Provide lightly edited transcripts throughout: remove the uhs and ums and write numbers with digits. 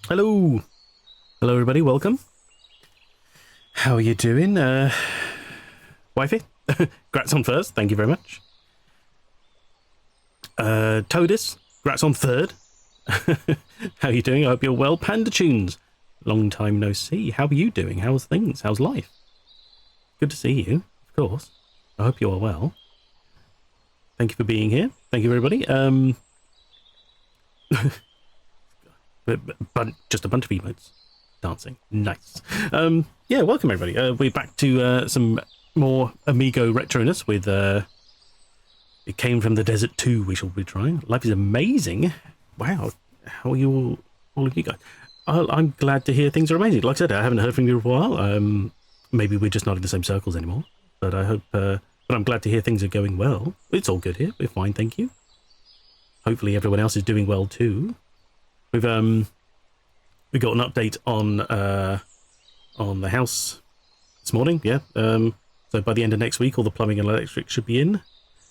Hello. Hello, everybody. Welcome. How are you doing? Wifey? Grats on first. Thank you very much. Toadis? Grats on third. How are you doing? I hope you're well. Panda Tunes. Long time no see. How are you doing? How's things? How's life? Good to see you, of course. I hope you are well. Thank you for being here. Thank you, everybody. But just a bunch of emotes dancing. Nice. Yeah, welcome everybody. We're back to some more Amigo retroness with It Came from the Desert 2 we shall be trying. Life is amazing. Wow. How are you all of you guys? I'm glad to hear things are amazing. Like I said, I haven't heard from you for a while. Maybe we're just not in the same circles anymore. But I hope but I'm glad to hear things are going well. It's all good here. We're fine, thank you. Hopefully everyone else is doing well too. We got an update on the house this morning. Yeah. So by the end of next week, all the plumbing and electric should be in.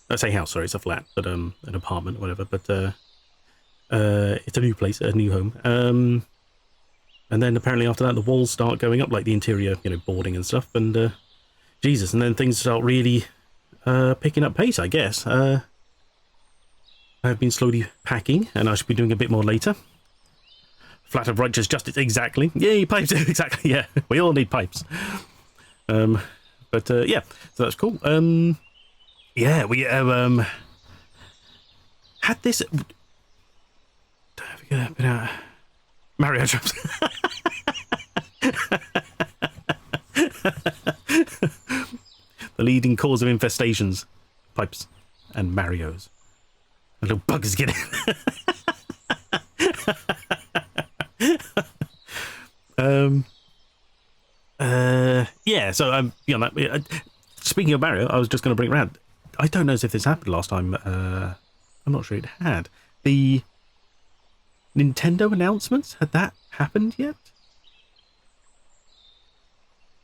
I say house, sorry, it's a flat, but an apartment, or whatever. But it's a new place, a new home. And then apparently after that, the walls start going up, like the interior, boarding and stuff. And Jesus, and then things start really picking up pace, I guess. I've been slowly packing, and I should be doing a bit more later. Flat of righteous justice, exactly. Yay, pipes, exactly, yeah. We all need pipes. But yeah, so that's cool. Yeah, we had this... Mario drums. The leading cause of infestations. Pipes and Marios. Little bugs get in. Yeah, so speaking of Mario, I was just going to bring it around. I don't know if this happened last time. I'm not sure it had. The Nintendo announcements, had that happened yet?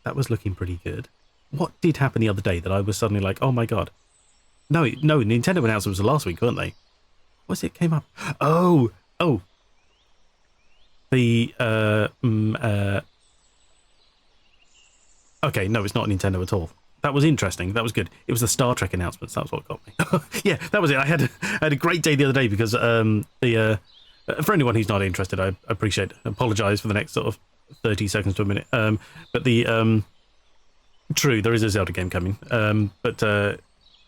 That was looking pretty good. What did happen the other day that I was suddenly like, oh my god? No, Nintendo announcements were last week, weren't they? What's it came up? Oh. The okay, no, it's not Nintendo at all. That was interesting. That was good. It was the Star Trek announcements. That's what got me. Yeah, that was it. I had a great day the other day because for anyone who's not interested, I apologise for the next sort of 30 seconds to a minute. But true, there is a Zelda game coming. But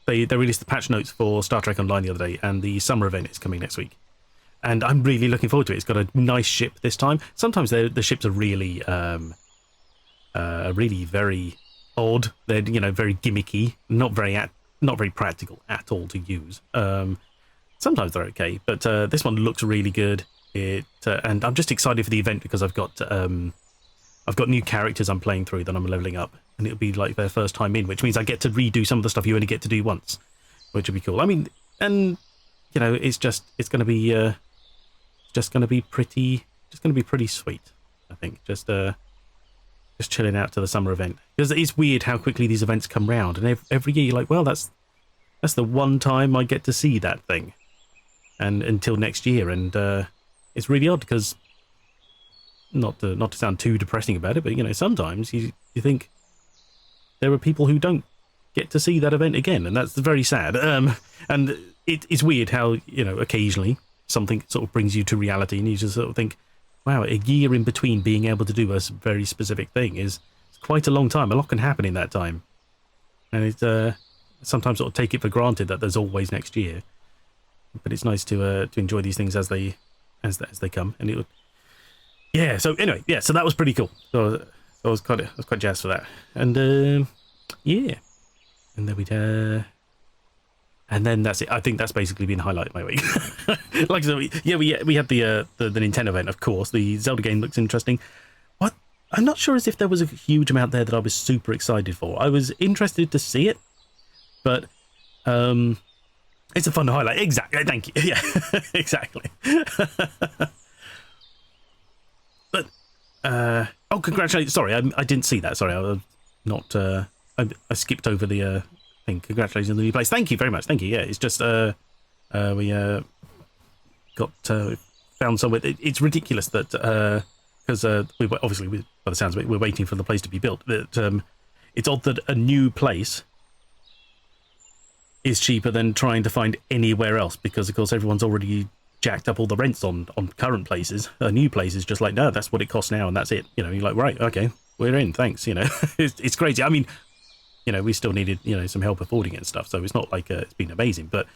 they released the patch notes for Star Trek Online the other day, and the summer event is coming next week. And I'm really looking forward to it. It's got a nice ship this time. Sometimes the ships are really very odd. They're very gimmicky, not very practical at all to use. Sometimes they're okay, but this one looks really good. And I'm just excited for the event because I've got new characters I'm playing through that I'm leveling up, and it'll be like their first time in, which means I get to redo some of the stuff you only get to do once, which would be cool. I mean, and it's going to be pretty sweet. I think just chilling out to the summer event, because it's weird how quickly these events come round, and every year you're like, well, that's the one time I get to see that thing, and until next year. And it's really odd because not to sound too depressing about it, but sometimes you think there are people who don't get to see that event again, and that's very sad. And it's weird how occasionally something sort of brings you to reality, and you just sort of think, wow, a year in between being able to do a very specific thing is quite a long time. A lot can happen in that time, and it's sometimes sort of take it for granted that there's always next year. But it's nice to enjoy these things as they come. And yeah. So anyway, yeah. So that was pretty cool. So I was quite jazzed for that. And yeah, and then and then that's it. I think that's basically been the highlight of my week. Like I said, yeah, we had the Nintendo event, of course. The Zelda game looks interesting. What? I'm not sure as if there was a huge amount there that I was super excited for. I was interested to see it, but it's a fun highlight. Exactly. Thank you. Yeah, exactly. But oh, congratulations. Sorry, I didn't see that. Sorry, I was not. I skipped over the thing. Congratulations on the new place. Thank you very much. Thank you. Yeah, it's just we got found somewhere. It's ridiculous that because by the sounds of it, we're waiting for the place to be built. That it's odd that a new place is cheaper than trying to find anywhere else, because of course everyone's already jacked up all the rents on current places. A new place is just like, no, that's what it costs now, and that's it. You're like, right, okay, we're in, thanks. It's crazy. I mean, we still needed some help affording it and stuff, so it's not like it's been amazing, but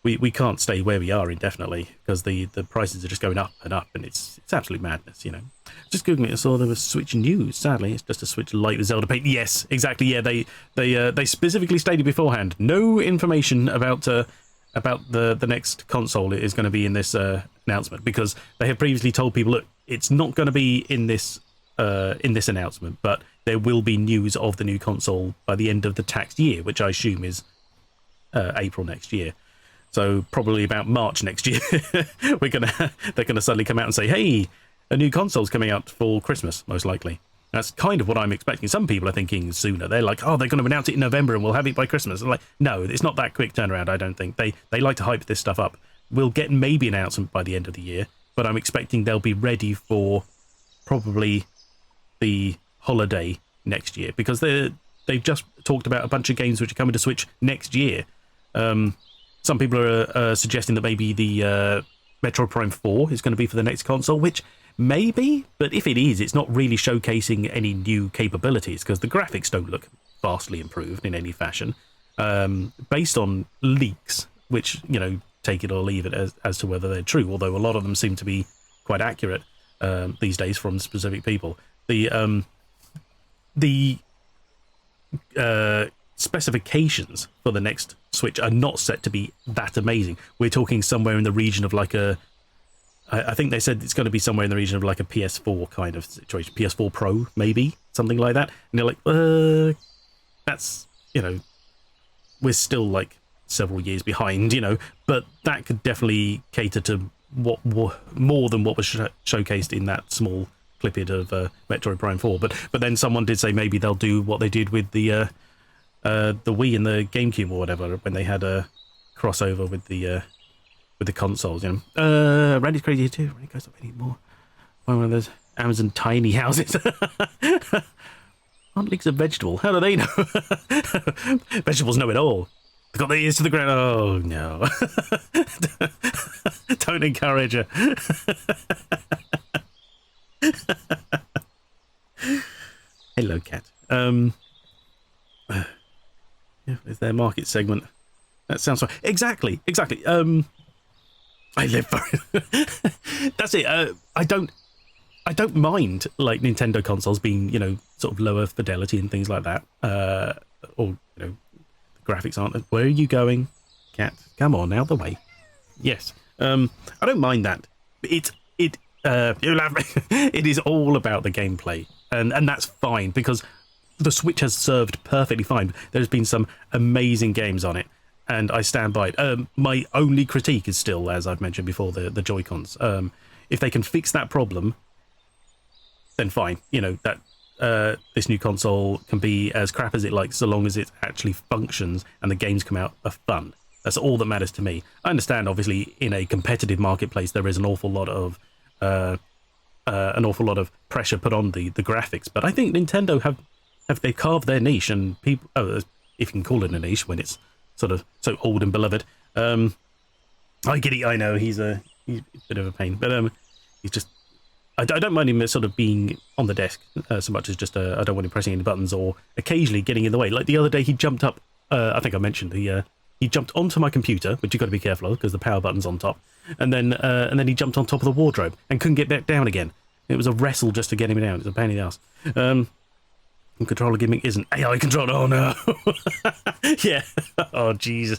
we can't stay where we are indefinitely, because the prices are just going up, and it's absolute madness. Just googling it, I saw there was Switch news. Sadly, it's just a Switch Lite with Zelda Paint. Yes, exactly. Yeah, they specifically stated beforehand, no information about the next console is going to be in this announcement, because they have previously told people, look, it's not going to be in this announcement, but there will be news of the new console by the end of the tax year, which I assume is April next year. So probably about March next year, they're gonna suddenly come out and say, hey, a new console's coming out for Christmas, most likely. That's kind of what I'm expecting. Some people are thinking sooner. They're like, oh, they're going to announce it in November and we'll have it by Christmas. I'm like, no, it's not that quick turnaround, I don't think. They like to hype this stuff up. We'll get maybe an announcement by the end of the year, but I'm expecting they'll be ready for probably the holiday next year, because they've just talked about a bunch of games which are coming to Switch next year. Some people are suggesting that maybe the Metroid Prime 4 is going to be for the next console, which maybe, but if it is, it's not really showcasing any new capabilities, because the graphics don't look vastly improved in any fashion, based on leaks, which, take it or leave it as to whether they're true, although a lot of them seem to be quite accurate these days from specific people. The specifications for the next Switch are not set to be that amazing. We're talking somewhere in the region of like I think they said it's going to be somewhere in the region of like a PS4 kind of situation, PS4 Pro maybe, something like that. And they're like, that's, we're still like several years behind, but that could definitely cater to what more than what was showcased in that small clippet of Metroid Prime 4. But then someone did say maybe they'll do what they did with the Wii and the GameCube or whatever, when they had a crossover with the consoles. Randy's crazy too. Randy goes up anymore. One of those Amazon tiny houses. Aren't leeks a vegetable? How do they know? Vegetables know it all. They've got their ears to the ground. Oh no! Don't encourage her. Hello, cat. Yeah, is their market segment? That sounds fine. Exactly. I live for it. That's it. I don't mind like Nintendo consoles being, sort of lower fidelity and things like that. Or the graphics aren't. Where are you going, cat? Come on, out the way. Yes. I don't mind that. You'll have me. It is all about the gameplay, and that's fine, because the Switch has served perfectly fine. There's been some amazing games on it, and I stand by it. My only critique is still, as I've mentioned before, the Joy-Cons. If they can fix that problem, then fine. That this new console can be as crap as it likes, so long as it actually functions and the games come out are fun. That's all that matters to me. I understand, obviously, in a competitive marketplace, there is an awful lot of pressure put on the graphics, but I think Nintendo have they carved their niche, and people, if you can call it a niche when it's sort of so old and beloved. I get it. I know he's a bit of a pain, but he's just. I don't mind him sort of being on the desk so much as just I don't want him pressing any buttons or occasionally getting in the way. Like the other day, he jumped up. I think I mentioned he jumped onto my computer, which you've got to be careful of because the power button's on top, and then he jumped on top of the wardrobe and couldn't get back down again. It was a wrestle just to get him down. It's a pain in the ass. Controller gimmick isn't AI controller. Oh no. Yeah. Oh Jesus.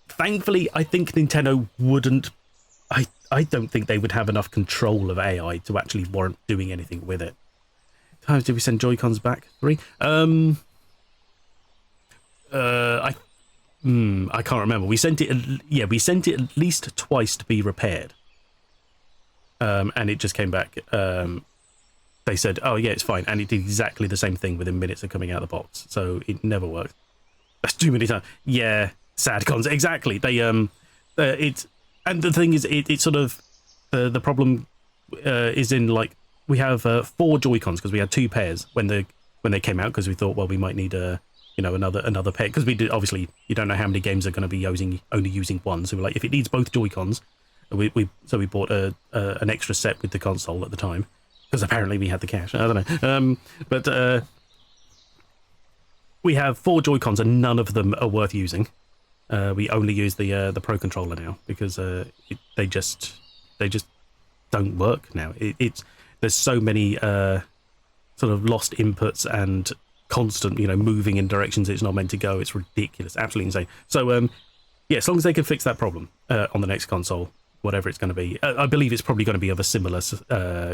Thankfully, I think Nintendo wouldn't. I don't think they would have enough control of AI to actually warrant doing anything with it. Times did we send Joy-Cons back? 3? I can't remember. We sent it at least twice to be repaired. And it just came back. They said, "Oh yeah, it's fine," and it did exactly the same thing within minutes of coming out of the box. So it never worked. That's too many times. Yeah, sad cons. Exactly. They and the thing is, it sort of the problem is in like we have 4 Joy-Cons because we had 2 pairs when they came out, because we thought, well, we might need another pair, because we did, obviously you don't know how many games are going to be only using one, so we're like, if it needs both Joy-Cons, we bought an extra set with the console at the time, because apparently we had the cash. I don't know, but we have 4 Joy-Cons and none of them are worth using. We only use the Pro Controller now because they just don't work now. There's so many sort of lost inputs and constant, moving in directions it's not meant to go. It's ridiculous, absolutely insane. So yeah, as long as they can fix that problem on the next console, whatever it's going to be, I believe it's probably going to be of a similar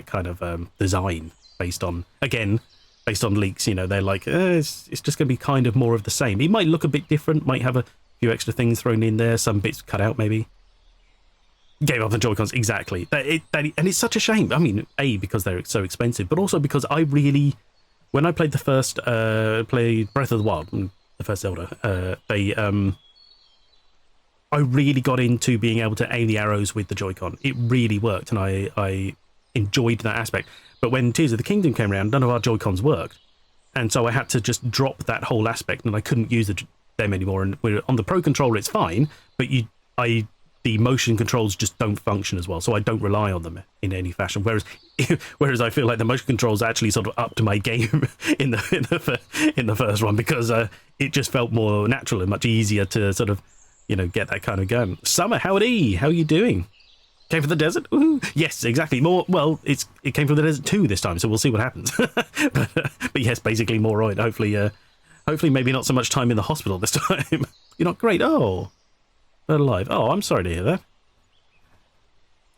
kind of design based on leaks. They're like, it's just going to be kind of more of the same. It might look a bit different, might have a few extra things thrown in there, some bits cut out maybe. Gave up the Joy-Cons, exactly. And it's such a shame. I mean, A, because they're so expensive, but also because when I played played Breath of the Wild, the first Zelda, I really got into being able to aim the arrows with the Joy-Con. It really worked, and I enjoyed that aspect. But when Tears of the Kingdom came around, none of our Joy-Cons worked, and so I had to just drop that whole aspect, and I couldn't use them anymore. And on the Pro Controller, it's fine, but the motion controls just don't function as well, so I don't rely on them in any fashion. Whereas I feel like the motion controls actually sort of upped my game in the first one, because it just felt more natural and much easier to sort of get that kind of going. Summer, howdy, how are you doing? Came from the desert? Ooh. Yes, exactly. It came from the desert too this time, so we'll see what happens. but yes, basically more right. Hopefully maybe not so much time in the hospital this time. You're not great. Oh, but alive. Oh, I'm sorry to hear that.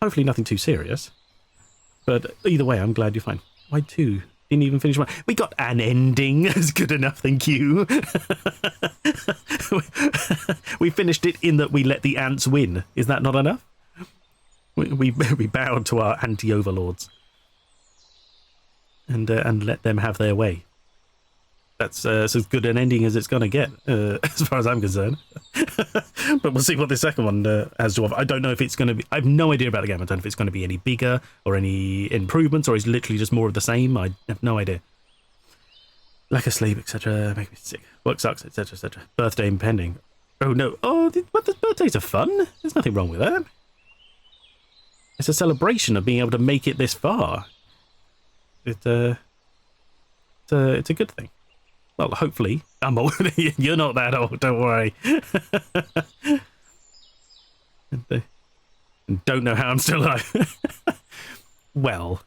Hopefully nothing too serious. But either way, I'm glad you're fine. Why 2? Didn't even finish one. We got an ending. That's good enough, thank you. We finished it in that we let the ants win. Is that not enough? We bowed to our anti-overlords and let them have their way. That's as good an ending as it's going to get, as far as I'm concerned. But we'll see what the second one has to offer. I don't know if it's going to be... I have no idea about the game. I don't know if it's going to be any bigger or any improvements, or it's literally just more of the same. I have no idea. Lack of sleep, etc. Make me sick. Work sucks, etc., etc. Birthday impending. Oh, no. Oh, the birthdays are fun. There's nothing wrong with that. It's a celebration of being able to make it this far. It's a good thing. Well, hopefully. I'm old. You're not that old, don't worry. Don't know how I'm still alive. Well,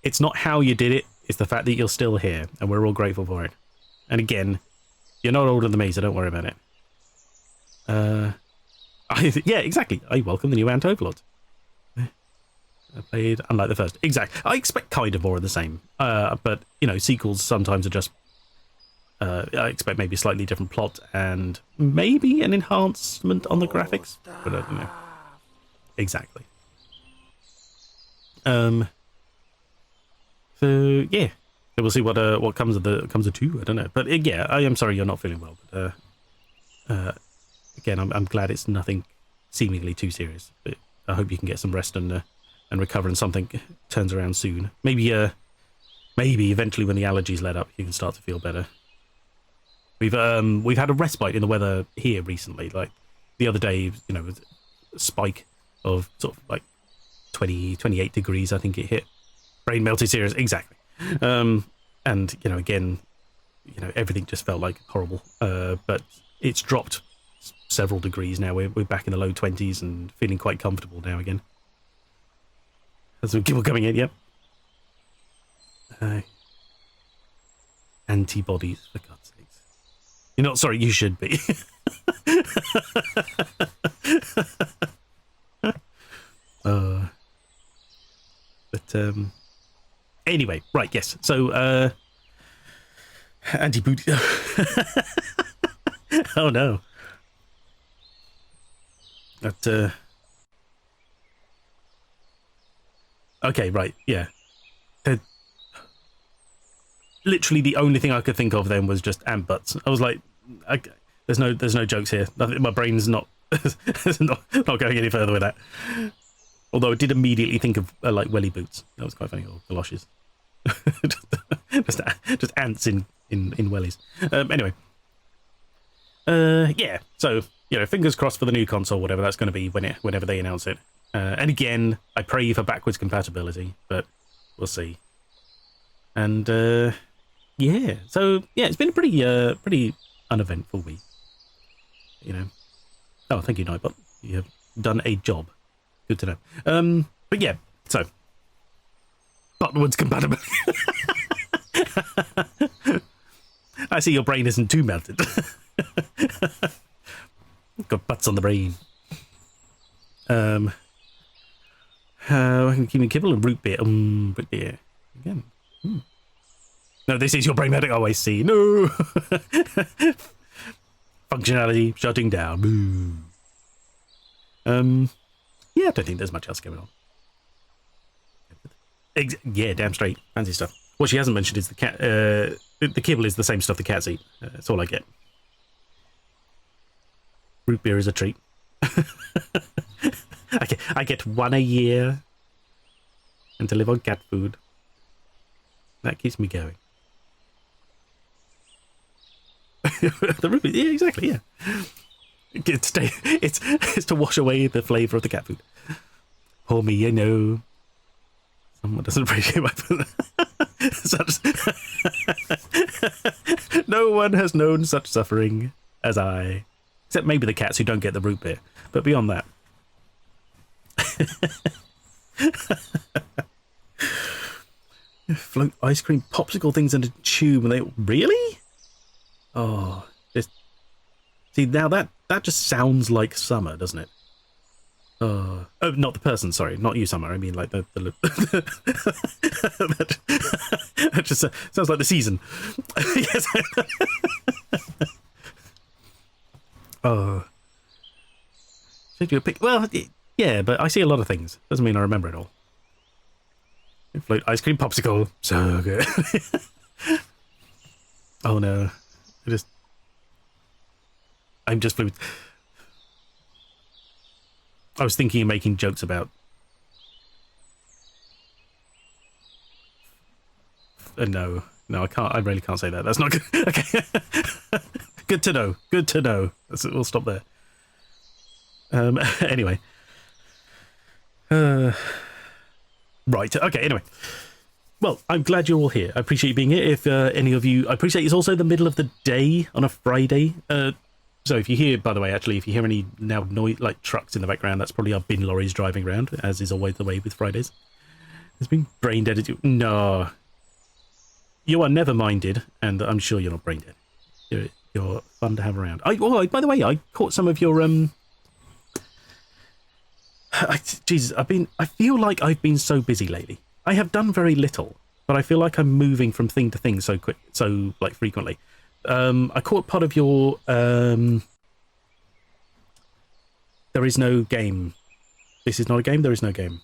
it's not how you did it, it's the fact that you're still here, and we're all grateful for it. And again, you're not older than me, so don't worry about it. Yeah, exactly. I welcome the new Ant-Overlords. I played unlike the first. Exactly. I expect kind of more of the same. But, sequels sometimes are just... I expect maybe a slightly different plot and maybe an enhancement on the graphics, but I don't know. Exactly. So yeah, so we'll see what comes of 2. I don't know, but yeah, I am sorry you're not feeling well. But again, I'm glad it's nothing seemingly too serious. But I hope you can get some rest and recover, and something turns around soon. Maybe eventually when the allergies let up, you can start to feel better. We've had a respite in the weather here recently. Like the other day, a spike of sort of like 28 degrees, I think it hit. Brain melted serious, exactly. And again, everything just felt like horrible. But it's dropped several degrees now. We're back in the low 20s and feeling quite comfortable now again. There's some people coming in, yep. Antibodies, for God's sakes. You're not sorry, you should be. Anyway, right, yes. So, anti-booty. Oh no. But, okay, right, yeah. Literally the only thing I could think of then was just ant butts. I was like, there's no jokes here. My brain's not not going any further with that. Although I did immediately think of like welly boots. That was quite funny, or galoshes. just ants in wellies. Anyway, yeah. So fingers crossed for the new console, whatever that's going to be whenever they announce it. And again, I pray for backwards compatibility, but we'll see. And yeah, so yeah, it's been a pretty uneventful week. Oh, thank you, Nightbot. You have done a job. Good to know. But yeah, so backwards compatibility. I see your brain isn't too melted. Got butts on the brain. I can keep me kibble and root beer. Root beer again. No, this is your brain melting. Oh, I see. No. Functionality shutting down. Boo. Yeah, I don't think there's much else going on. Yeah, damn straight. Fancy stuff. What she hasn't mentioned is the cat. The kibble is the same stuff the cats eat. That's all I get. Root beer is a treat. I get one a year, and to live on cat food. That keeps me going. The root beer, yeah, exactly, yeah. It's to wash away the flavour of the cat food. Pour me, someone doesn't appreciate my food. No one has known such suffering as I. Except maybe the cats who don't get the root beer. But beyond that. Float ice cream popsicle things in a tube and they really? Oh, see now that just sounds like Summer, doesn't it? Oh, not the person, sorry, not you, Summer. I mean, like the that just sounds like the season. Yes. Oh, should do a pic. Well, yeah, but I see a lot of things. Doesn't mean I remember it all. Float ice cream popsicle, so good. Oh no, I'm just. I was thinking of making jokes about. No, I can't. I really can't say that. That's not good. Okay. Good to know. Good to know. We'll stop there. Anyway. Right. Okay. Anyway. Well, I'm glad you're all here. I appreciate you being here. If any of you, I appreciate it's also the middle of the day on a Friday. So if you hear, by the way, actually, if you hear any now noise like trucks in the background, that's probably our bin lorries driving around, as is always the way with Fridays. It's been brain dead. No, you are never minded, and I'm sure you're not brain dead. You're fun to have around. By the way, I caught some of your Jesus, I feel like I've been so busy lately. I have done very little, but I feel like I'm moving from thing to thing so frequently. I caught part of your there is no game. This is not a game. There is no game.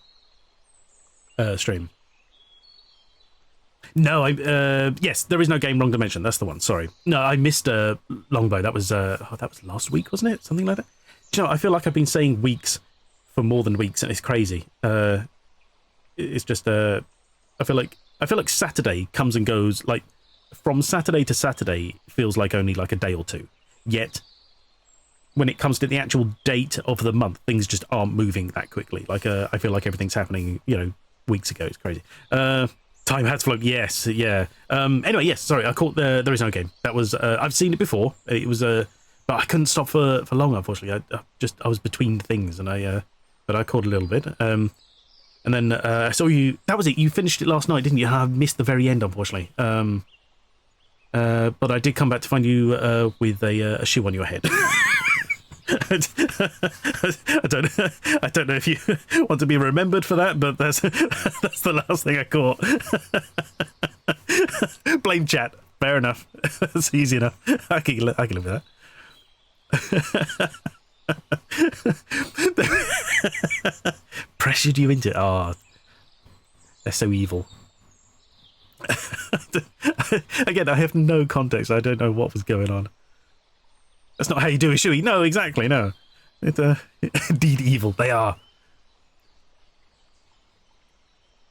Stream. No, yes, there is no game. Wrong dimension. That's the one. Sorry. No, I missed Longbow. That was last week, wasn't it? Something like that. Do you know, I feel like I've been saying weeks for more than weeks, and it's crazy. It's just I feel like Saturday comes and goes. Like from Saturday to Saturday feels like only like a day or two. Yet when it comes to the actual date of the month, things just aren't moving that quickly. Like I feel like everything's happening, weeks ago. It's crazy. Time has flown. Yes, yeah. Anyway, yes. Sorry, I caught there is no game. That was I've seen it before. It was but I couldn't stop for long. Unfortunately, I was between things, and but I caught a little bit. And then I saw you. That was it. You finished it last night, didn't you? I missed the very end, unfortunately. But I did come back to find you with a shoe on your head. I don't know if you want to be remembered for that, but that's the last thing I caught. Blame chat. Fair enough. That's easy enough. I can live with that. Pressured you into it. Oh, they're so evil. Again, I have no context. I don't know what was going on. That's not how you do a shoey. No, exactly, no. It's indeed evil. They are.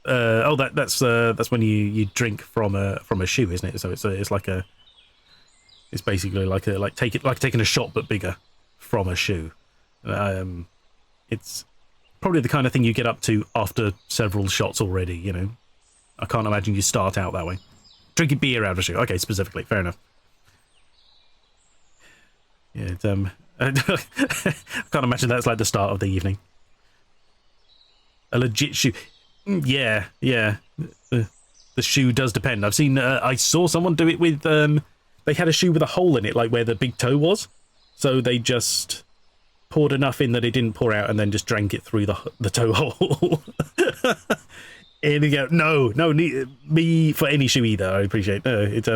That's when you drink from a shoe, isn't it? So it's basically like taking a shot but bigger from a shoe. It's probably the kind of thing you get up to after several shots already. You know, I can't imagine you start out that way. Drinking beer out of a shoe. Okay, specifically, fair enough. Yeah, I can't imagine that's like the start of the evening. A legit shoe. Yeah. The shoe does depend. I've seen. I saw someone do it with. They had a shoe with a hole in it, like where the big toe was. So they just poured enough in that it didn't pour out, and then just drank it through the toe hole. And you go, no, me for any shoe either. I appreciate. No, it's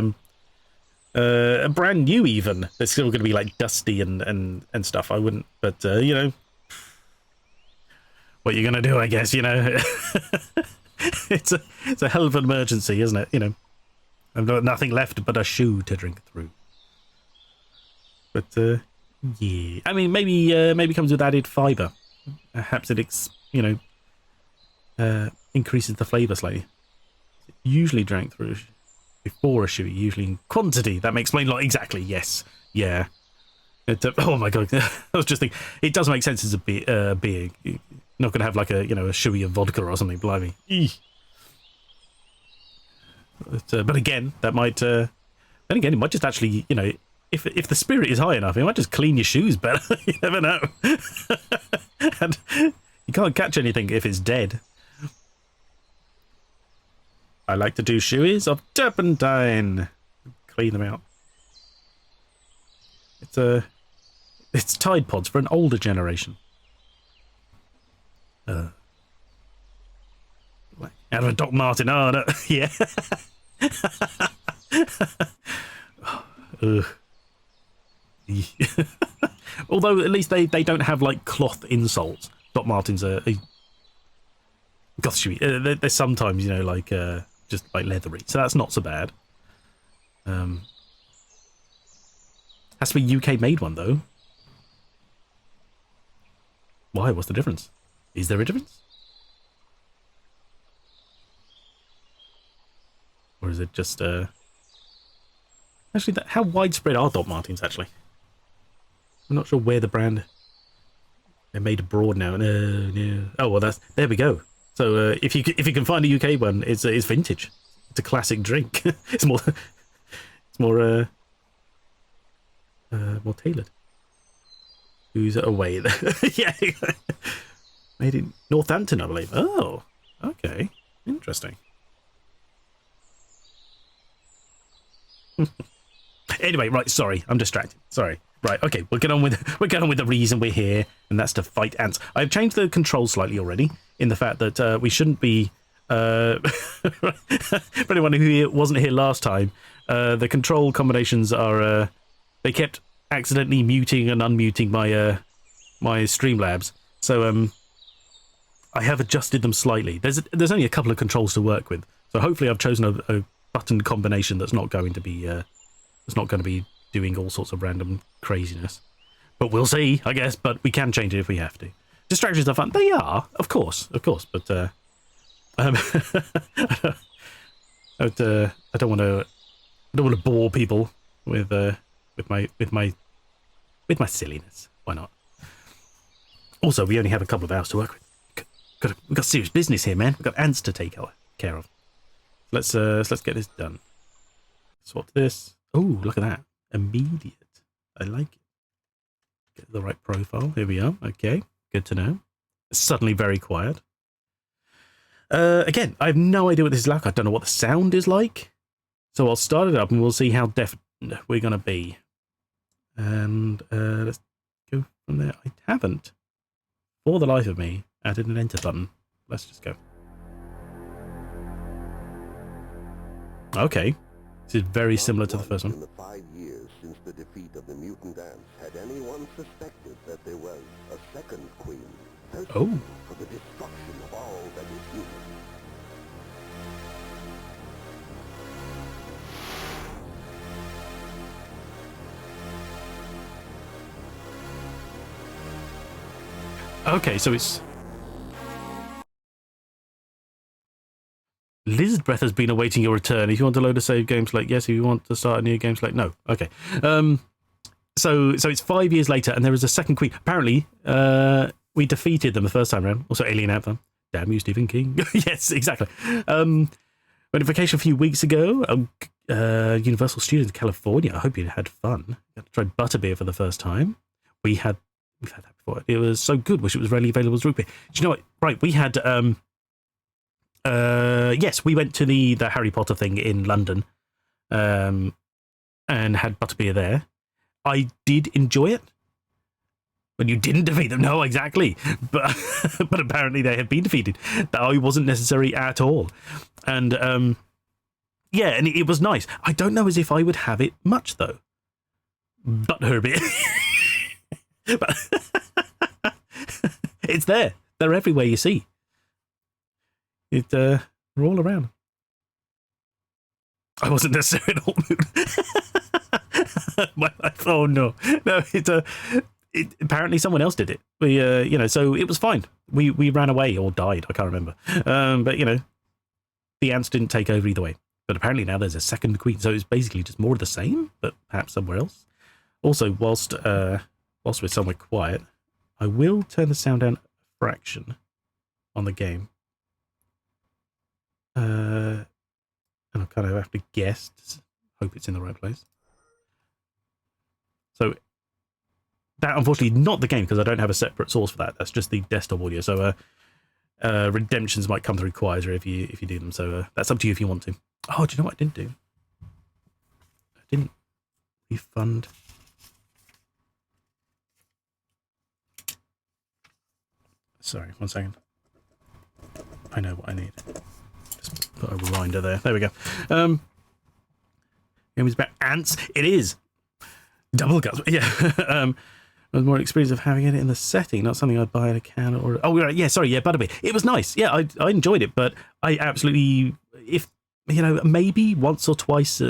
brand new even. It's still going to be like dusty and stuff. I wouldn't, but you know. What you're gonna do, I guess, you know. it's a hell of an emergency, isn't it? You know, I've got nothing left but a shoe to drink through. But yeah, I mean, maybe comes with added fibre. Perhaps it increases the flavour slightly. Usually drank through before a shoe, usually in quantity. That may explain a lot. Exactly. Yes. Yeah. Oh my god! I was just thinking. It does make sense as a beer. You're not going to have like a shoey of vodka or something. Blimey. But again, that might. Then again, it might just actually, if the spirit is high enough, it might just clean your shoes better. You never know. And you can't catch anything if it's dead. I like to do shoeys of turpentine. Clean them out. It's Tide Pods for an older generation. Out of a Doc Martin. Oh, no. Yeah. Although at least they don't have like cloth insoles. Doc Martens are goth shoe. They're sometimes just like leathery, so that's not so bad. Has to be UK made one though. Why? What's the difference? Is there a difference? Or is it just actually, how widespread are Doc Martens actually? I'm not sure where the brand. They're made abroad now. No. Oh well, there we go. So if you can find a UK one, it's vintage. It's a classic drink. it's more tailored. Who's away there? Yeah. Made in Northampton, I believe. Oh, okay. Interesting. Anyway, right, sorry, I'm distracted. Sorry. Right, okay, we'll get on with the reason we're here, and that's to fight ants. I've changed the controls slightly already, in the fact that we shouldn't be for anyone who wasn't here last time, the control combinations are they kept accidentally muting and unmuting my my Streamlabs. So I have adjusted them slightly. There's only a couple of controls to work with. So hopefully I've chosen a button combination that's not going to be doing all sorts of random craziness. But we'll see, I guess. But we can change it if we have to. Distractions are fun. They are, of course. But I don't want to bore people with my silliness. Why not? Also, we only have a couple of hours to work with. We've got serious business here, man. We've got ants to take care of. Let's get this done. Swap this. Oh, look at that. Immediate. I like it. Get the right profile. Here we are. Okay. Good to know. Suddenly very quiet. Again, I have no idea what this is like. I don't know what the sound is like. So I'll start it up and we'll see how deafened we're going to be. And let's go from there. I haven't, for the life of me, added an enter button. Let's just go. Okay. This is very similar to the first one. In the 5 years since the defeat of the mutant ants, had anyone suspected that there was a second queen, searching for the destruction of all that is human? Okay, so it's Lizard Breath has been awaiting your return. If you want to load a save game, select yes. If you want to start a new game, select no. Okay. So it's 5 years later, and there is a second queen. Apparently, we defeated them the first time around. Also, Alien Anthem. Damn you, Stephen King. Yes, exactly. Notification a few weeks ago. Universal Studios in California. I hope you had fun. You tried butterbeer for the first time. We've had that before. It was so good. Wish it was readily available as root beer. Do you know what? Right, we had. Yes, we went to the Harry Potter thing in London, and had butterbeer there. I did enjoy it. When you didn't defeat them, no, exactly. But but apparently they have been defeated. That I wasn't necessary at all, and yeah, and it was nice. I don't know as if I would have it much though. But Herbie, but it's there. They're everywhere. You see, they're all around. I wasn't necessarily in all mood. My life. Oh no, apparently someone else did it. We, so it was fine. We ran away or died. I can't remember. But the ants didn't take over either way. But apparently now there's a second queen, so it's basically just more of the same, but perhaps somewhere else. Also, whilst we're somewhere quiet, I will turn the sound down a fraction on the game. And I kind of have to guess. Hope it's in the right place. So that unfortunately not the game because I don't have a separate source for that. That's just the desktop audio. So redemptions might come through quieter if you do them. So that's up to you if you want to. Oh, do you know what I didn't do? I didn't refund. Sorry, 1 second. I know what I need. Just put a reminder there. There we go. It was about ants. It is. Double guts. Yeah. More experience of having it in the setting, not something I'd buy in a can or. Oh, right. Yeah. Sorry. Yeah. Butterbeer. It was nice. Yeah. I enjoyed it, but I absolutely, if maybe once or twice,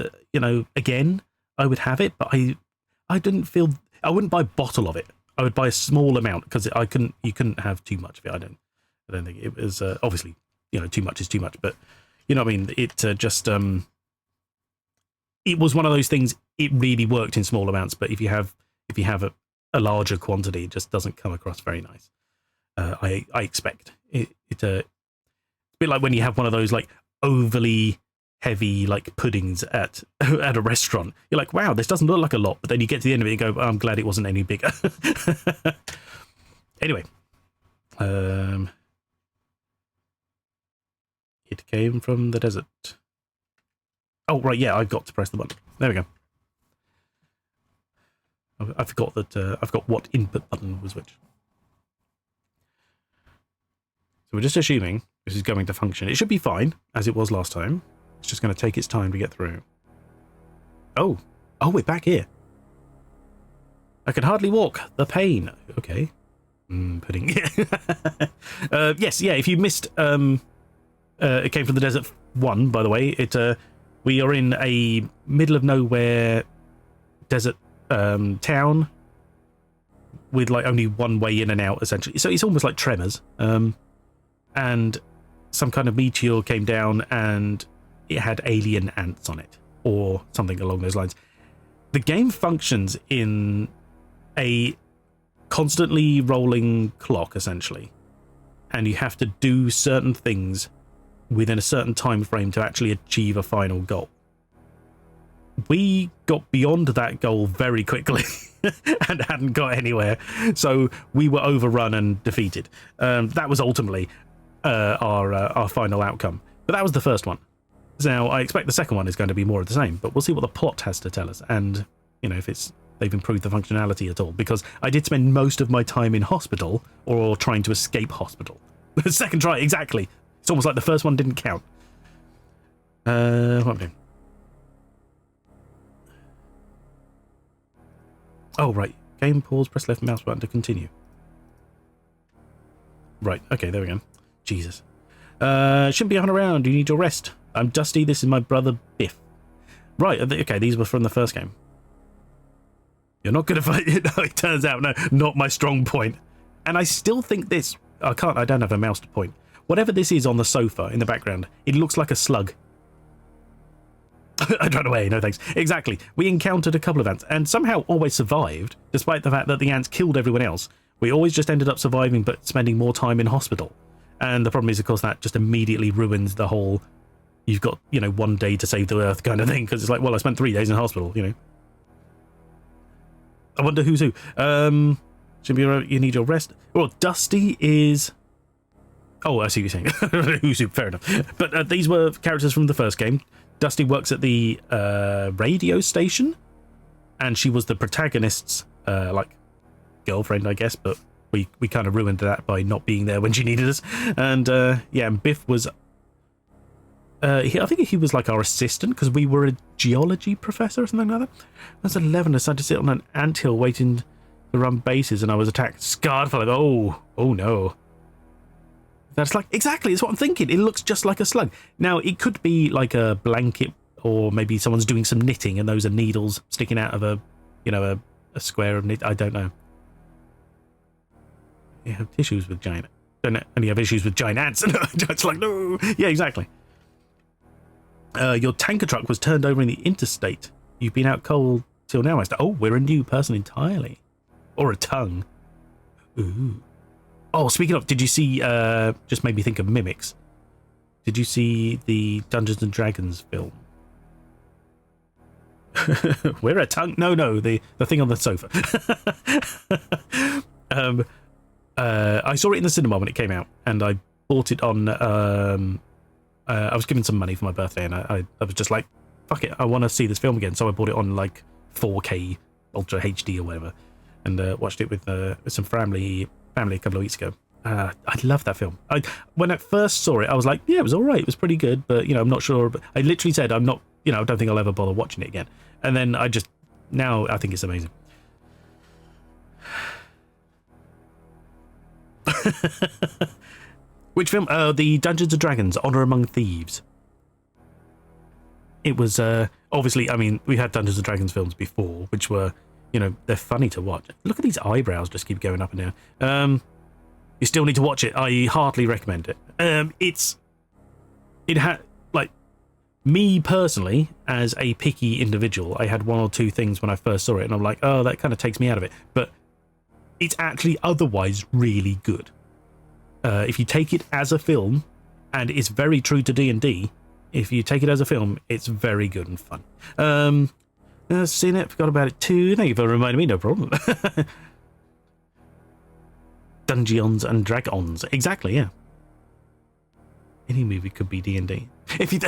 again, I would have it, but I didn't feel. I wouldn't buy a bottle of it. I would buy a small amount because you couldn't have too much of it. I don't think it was obviously too much is too much, but you know what I mean. It just it was one of those things. It really worked in small amounts, but if you have a larger quantity, it just doesn't come across very nice. I expect it's a bit like when you have one of those like overly heavy like puddings at a restaurant. You're like, wow, this doesn't look like a lot, but then you get to the end of it and go, oh, I'm glad it wasn't any bigger. Anyway, it came from the desert. Oh right, yeah, I got to press the button. There we go. I forgot that. I forgot what input button was which. So we're just assuming this is going to function. It should be fine as it was last time. It's just going to take its time to get through. Oh, we're back here. I can hardly walk. The pain. Okay. Pudding. Yes, yeah. If you missed, it came from the Desert 1, by the way. We are in a middle of nowhere desert town with like only one way in and out, essentially. So it's almost like Tremors. And some kind of meteor came down and it had alien ants on it, or something along those lines. The game functions in a constantly rolling clock, essentially, and you have to do certain things within a certain time frame to actually achieve a final goal. We got beyond that goal very quickly and hadn't got anywhere, so we were overrun and defeated. That was ultimately our final outcome, but that was the first one. Now I expect the second one is going to be more of the same, but we'll see what the plot has to tell us, and if they've improved the functionality at all, because I did spend most of my time in hospital or trying to escape hospital. Second try, exactly. It's almost like the first one didn't count. What am I doing? Oh, right. Game pause, press left mouse button to continue. Right, okay, there we go. Jesus. Shouldn't be on around, you need your rest. I'm Dusty, this is my brother Biff. Right, okay, these were from the first game. You're not good at fighting. No, it turns out, no, not my strong point. And I still think this... I don't have a mouse to point. whatever this is on the sofa in the background, it looks like a slug. I'd run away, no thanks. Exactly. We encountered a couple of ants and somehow always survived, despite the fact that the ants killed everyone else. We always just ended up surviving but spending more time in hospital. And the problem is, of course, that just immediately ruins the whole, you've got, 1 day to save the Earth kind of thing, because it's like, well, I spent 3 days in hospital, I wonder who's who. You need your rest. Well, Dusty is... Oh, I see what you're saying. Who's who, fair enough. But these were characters from the first game. Dusty works at the radio station, and she was the protagonist's girlfriend, I guess, but we kind of ruined that by not being there when she needed us. And and Biff was I think he was like our assistant, because we were a geology professor or something like that. I was 11, I decided to sit on an anthill waiting to run bases, and I was attacked, scarred for like, oh no. That's like, exactly, it's what I'm thinking. It looks just like a slug. Now, it could be like a blanket, or maybe someone's doing some knitting and those are needles sticking out of a square of knit. I don't know. You have issues with giant... Don't only have issues with giant ants. It's like, no. Yeah, exactly. Your tanker truck was turned over in the interstate. You've been out cold till now, Master. Oh, we're a new person entirely. Or a tongue. Ooh. Oh, speaking of, did you see, just made me think of mimics. Did you see the Dungeons and Dragons film? We're a tongue? No, the thing on the sofa. I saw it in the cinema when it came out, and I bought it on, I was given some money for my birthday, and I was just like, fuck it, I want to see this film again, so I bought it on, like, 4K Ultra HD or whatever, and watched it with some family a couple of weeks ago. I love that film. When I first saw it, I was like, yeah, it was all right, it was pretty good, but, I'm not sure, but I literally said, I'm not, I don't think I'll ever bother watching it again, and then now I think it's amazing. Which film? The Dungeons and Dragons, Honor Among Thieves. It was, obviously, I mean, we had Dungeons and Dragons films before, which were, they're funny to watch. Look at these eyebrows just keep going up and down. You still need to watch it. I heartily recommend it. It had, like, me personally, as a picky individual, I had one or two things when I first saw it, and I'm like, oh, that kind of takes me out of it. But it's actually otherwise really good. If you take it as a film, and it's very true to D&D, if you take it as a film, it's very good and fun. Seen it, forgot about it too. Thank you for reminding me, no problem. Dungeons and Dragons, exactly, yeah. Any movie could be D&D. If you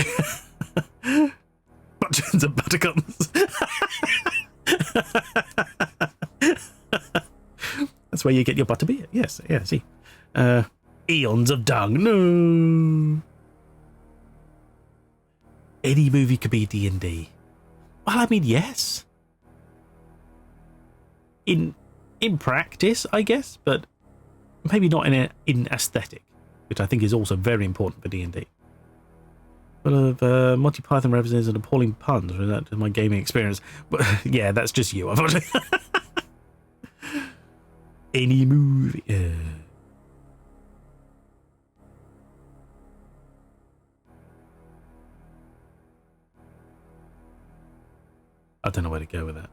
Buttons and Buttercups. That's where you get your butterbeer. Yes, yeah, see. Eons of Dung. No. Any movie could be D&D. Well, I mean, yes. In practice, I guess, but maybe not in aesthetic, which I think is also very important for D&D. Full of Monty Python references and appalling puns. That's my gaming experience. But yeah, that's just you, unfortunately. Any movie. I don't know where to go with that.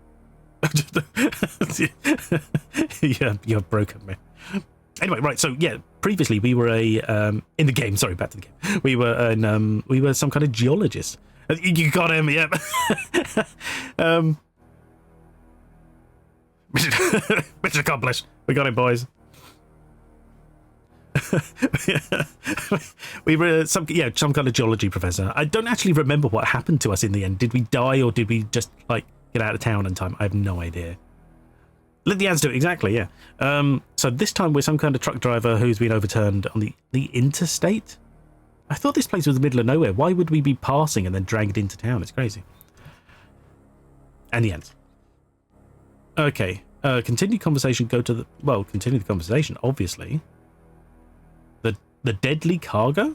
Yeah, you've broken me. Anyway, right, so yeah, previously we were in the game, sorry, back to the game. We were some kind of geologist. You got him, yeah. Mission accomplished. We got him, boys. We were some kind of geology professor. I don't actually remember what happened to us in the end. Did we die, or did we just like get out of town in time? I have no idea. Let the ants do it, exactly, yeah. So this time we're some kind of truck driver who's been overturned on the interstate. I thought this place was the middle of nowhere. Why would we be passing and then dragged into town? It's crazy. And the ants. Okay. Continue conversation. Continue the conversation, obviously. The deadly cargo?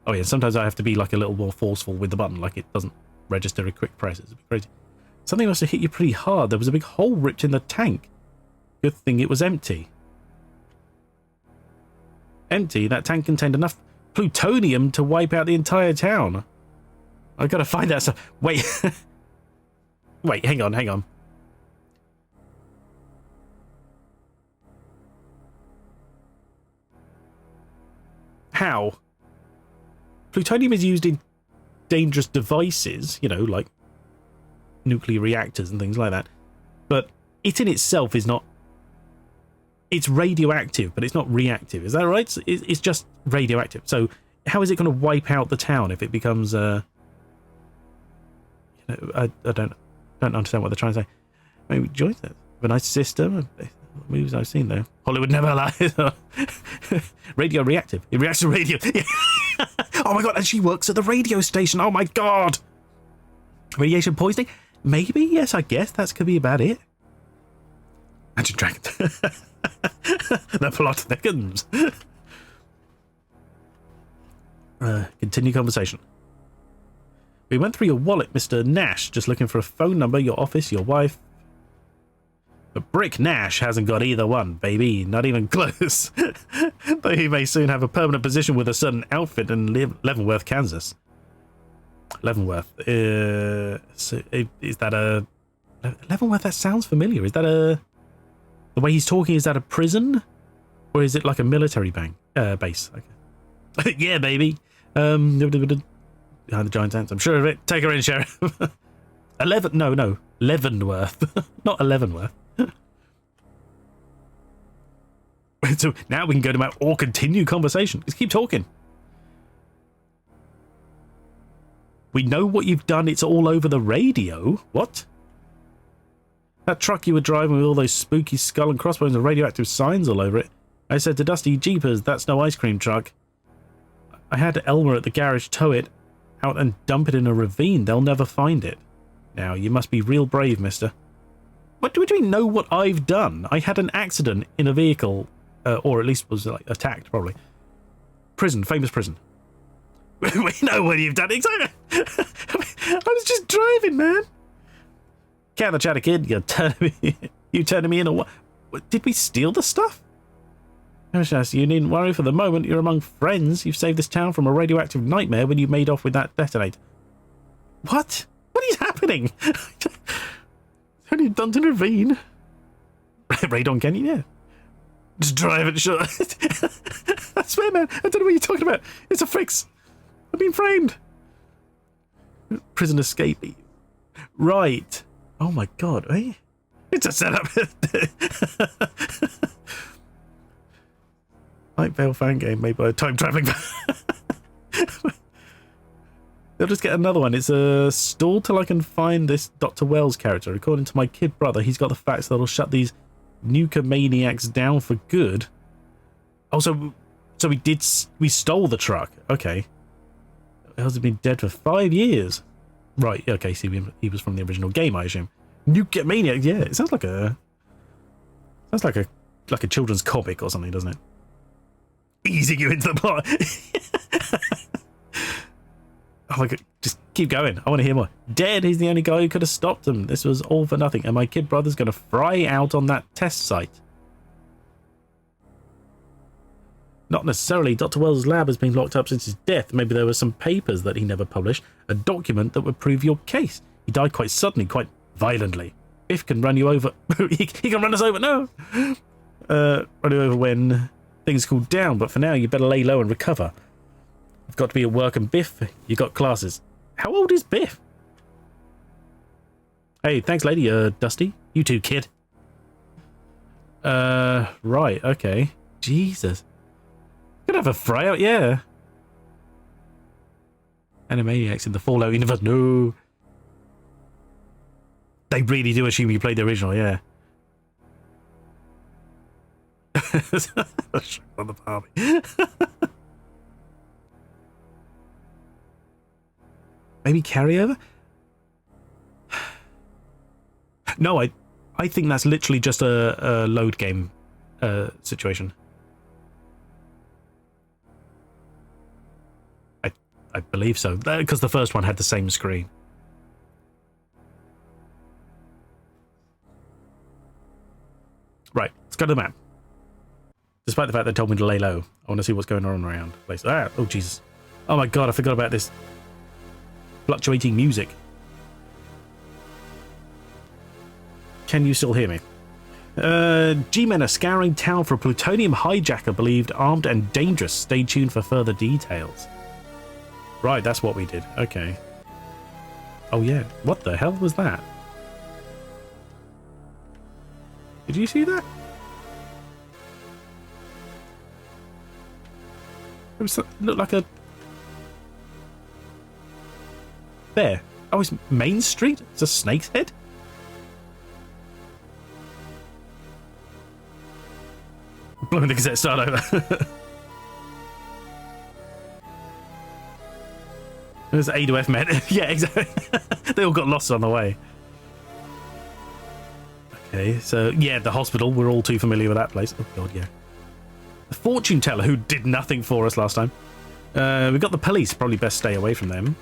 Oh yeah, sometimes I have to be like a little more forceful with the button, like it doesn't register a quick press. It's a bit crazy. Something must have hit you pretty hard. There was a big hole ripped in the tank. Good thing it was empty. empty. That tank contained enough plutonium to wipe out the entire town. I gotta find that stuff. Wait. Wait, hang on. How? Plutonium is used in dangerous devices, you know, like nuclear reactors and things like that. But it in itself is not... It's radioactive, but it's not reactive. Is that right? It's just radioactive. So how is it going to wipe out the town if it becomes... I don't understand what they're trying to say. Maybe join that. A nice system. Movies I've seen though. Hollywood never allows radio reactive. It reacts to radio. Oh my god, and she works at the radio station. Oh my god. Radiation poisoning? Maybe, yes, I guess that could be about it. Imagine Dragons. The plot thickens. Continue conversation. We went through your wallet, Mr. Nash, just looking for a phone number, your office, your wife. But Brick Nash hasn't got either one, baby. Not even close. Though he may soon have a permanent position with a certain outfit in Leavenworth, Kansas. Leavenworth. So is that a... Leavenworth, that sounds familiar. Is that a... The way he's talking, is that a prison? Or is it like a military base? Okay. Yeah, baby. Behind the giant ants. I'm sure of it. Take her in, Sheriff. No. Leavenworth. Not Leavenworth. So now we can go to or continue conversation. Just keep talking. We know what you've done. It's all over the radio. What? That truck you were driving with all those spooky skull and crossbones and radioactive signs all over it. I said to Dusty, Jeepers, that's no ice cream truck. I had Elmer at the garage tow it out and dump it in a ravine. They'll never find it. Now, you must be real brave, mister. What do we know what I've done? I had an accident in a vehicle, or at least was like attacked, probably. Prison, famous prison. We know what you've done, exactly. I was just driving, man. Count the chatter, kid. You turning me in, or what? Did we steal the stuff? You needn't worry for the moment. You're among friends. You've saved this town from a radioactive nightmare when you made off with that detonator. What? What is happening? Only done to ravine. Radon Canyon, yeah. Just drive it, sure. I swear, man. I don't know what you're talking about. It's a fix. I've been framed. Prison escape. Right. Oh my god, eh? It's a setup. Night Vale fan game made by a time traveling. They'll just get another one. It's a stall till I can find this Dr. Wells character. According to my kid brother, he's got the facts that'll shut these nuka maniacs down for good. Also, so we stole the truck. Okay. It has been dead for 5 years. Right. Okay. See, he was from the original game, I assume. Nuka maniac. Yeah. It sounds like a children's comic or something, doesn't it? Easing you into the plot. Oh my god, just keep going. I want to hear more. Dead, he's the only guy who could have stopped him. This was all for nothing, and my kid brother's going to fry out on that test site. Not necessarily. Dr. Wells' lab has been locked up since his death. Maybe there were some papers that he never published, a document that would prove your case. He died quite suddenly, quite violently. Biff can run you over. he can run us over. No! Run you over when things cool down, but for now, you better lay low and recover. I've got to be at work, and Biff, you got classes. How old is Biff? Hey, thanks, lady. Dusty. You too, kid. Right, okay. Jesus. Could have a fry out, yeah. Animaniacs in the Fallout universe. No. They really do assume you played the original, yeah. On the Barbie. Maybe carryover? No, I think that's literally just a load game situation. I believe so, because the first one had the same screen. Right, let's go to the map. Despite the fact they told me to lay low. I want to see what's going on around the place. Ah, oh, Jesus. Oh, my God, I forgot about this fluctuating music. Can you still hear me? G-men are scouring town for a plutonium hijacker believed armed and dangerous. Stay tuned for further details. Right, that's what we did. Okay. Oh, yeah. What the hell was that? Did you see that? It looked like a... There. Oh, it's Main Street? It's a snake's head? Blowing the cassette start over. There's A to F men. Yeah, exactly. They all got lost on the way. Okay, so yeah, the hospital. We're all too familiar with that place. Oh God, yeah. The fortune teller who did nothing for us last time. We've got the police. Probably best stay away from them.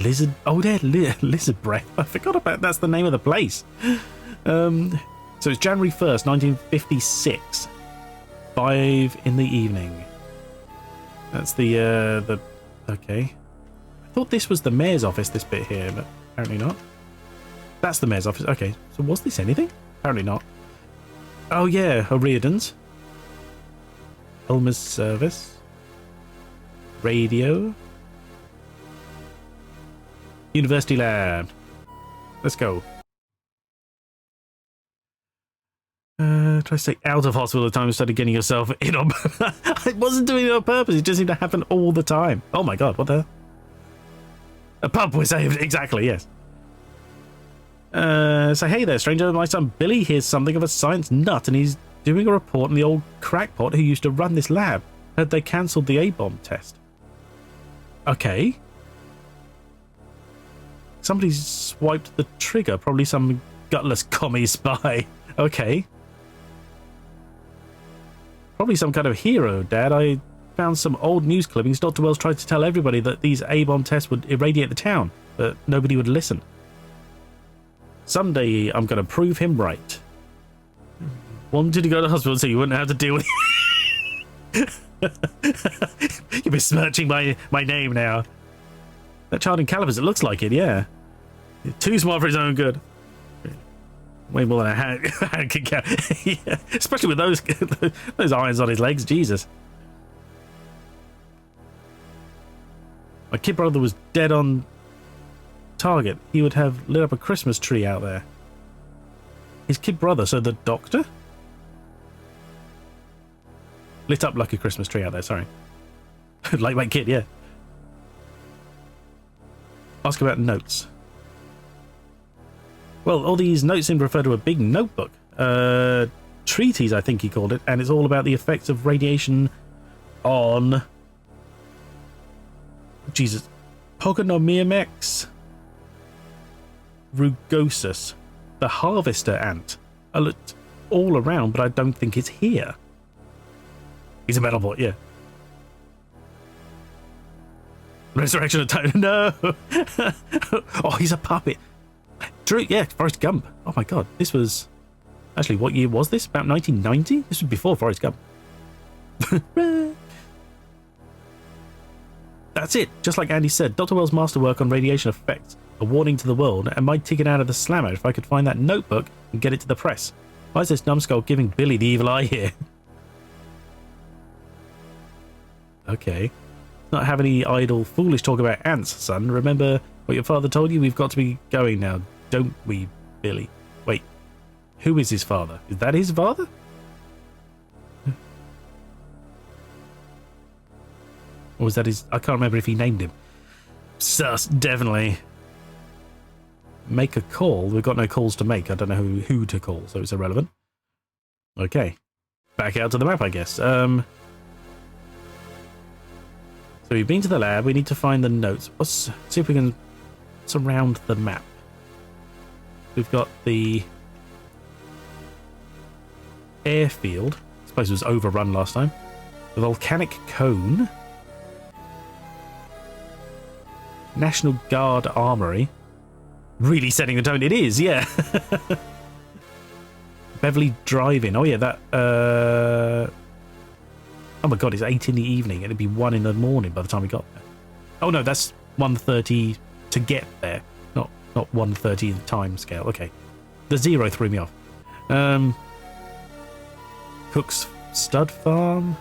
Lizard. Oh, they're lizard breath. I forgot about that's the name of the place. So it's January 1st, 1956. 5 in the evening. That's the okay. I thought this was the mayor's office, this bit here, but apparently not. That's the mayor's office. Okay, so was this anything? Apparently not. Oh yeah, O'Riordan's. Elmer's service. Radio. University lab. Let's go. Try to stay out of hospital at the time instead of getting yourself in on. I wasn't doing it on purpose. It just seemed to happen all the time. Oh my God, what the? A pub was saved. Exactly, yes. So hey there, stranger. My son Billy here's something of a science nut, and he's doing a report on the old crackpot who used to run this lab. Heard they cancelled the A-bomb test. Okay. Somebody swiped the trigger. Probably some gutless commie spy. Okay. Probably some kind of hero, Dad. I found some old news clippings. Dr. Wells tried to tell everybody that these A-bomb tests would irradiate the town, but nobody would listen. Someday I'm going to prove him right. Wanted to go to hospital so you wouldn't have to deal with You're besmirching my name now. That child in calipers, it looks like it, yeah. Too smart for his own good. Way more than a hand can count. Yeah, especially with those irons on his legs, Jesus. My kid brother was dead on target. He would have lit up a Christmas tree out there. His kid brother, so the doctor? Lit up like a Christmas tree out there, sorry. Lightweight kid, yeah. Ask about notes. Well, all these notes seem to refer to a big notebook. Treatise, I think he called it, and it's all about the effects of radiation on... Jesus. Pogonomyrmex rugosus, the harvester ant. I looked all around, but I don't think it's here. He's a metal bot, yeah. Resurrection of Tony. No! Oh, he's a puppet. True, yeah, Forrest Gump. Oh my God, this was... Actually, what year was this? About 1990? This was before Forrest Gump. That's it. Just like Andy said, Dr. Wells' masterwork on radiation effects, a warning to the world, and my ticket out of the slammer if I could find that notebook and get it to the press. Why is this numbskull giving Billy the evil eye here? Okay. Not have any idle, foolish talk about ants, son. Remember what your father told you? We've got to be going now, don't we, Billy? Wait, who is his father? Is that his father? Or was that his... I can't remember if he named him. Sus, definitely. Make a call. We've got no calls to make. I don't know who to call, so it's irrelevant. Okay. Back out to the map, I guess. So we've been to the lab. We need to find the notes. Let's see if we can surround the map. We've got the airfield. This place was overrun last time. The volcanic cone. National Guard Armory. Really setting the tone. It is, yeah. Beverly Drive-In. Oh, yeah, that... Oh my god, it's 8 in the evening. It'd be 1 in the morning by the time we got there. Oh no, that's 1:30 to get there. Not 1:30 the time scale. Okay. The 0 threw me off. Cook's Stud Farm.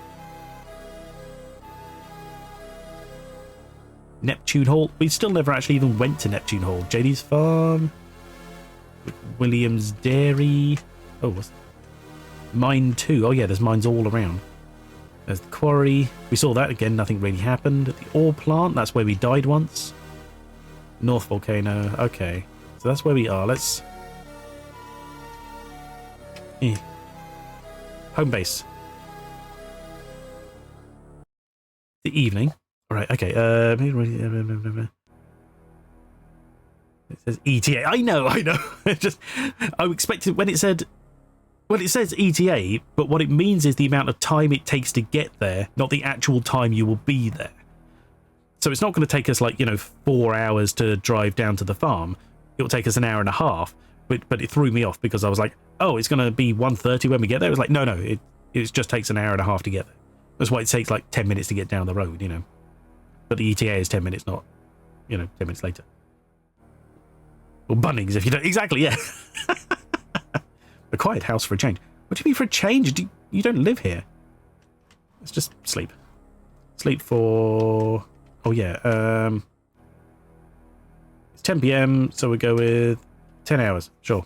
Neptune Hall. We still never actually even went to Neptune Hall. JD's Farm. Williams Dairy. Oh, what's Mine 2. Oh yeah, there's mines all around. There's the quarry. We saw that again. Nothing really happened. The ore plant. That's where we died once. North Volcano. Okay. So that's where we are. Let's... Home base. The evening. Alright, okay. It says ETA. I know. It just... I expected when it said... Well, it says ETA, but what it means is the amount of time it takes to get there, not the actual time you will be there. So it's not going to take us, like, 4 hours to drive down to the farm. It'll take us an hour and a half, but it threw me off because I was like, oh, it's going to be 1:30 when we get there. It was like, no, it just takes an hour and a half to get there. That's why it takes, like, 10 minutes to get down the road, But the ETA is 10 minutes, not, 10 minutes later. Or Bunnings, if you don't... Exactly, yeah. A quiet house for a change. What do you mean for a change? You don't live here. Let's just sleep. Sleep for... Oh, yeah. It's 10 p.m, so we go with 10 hours. Sure.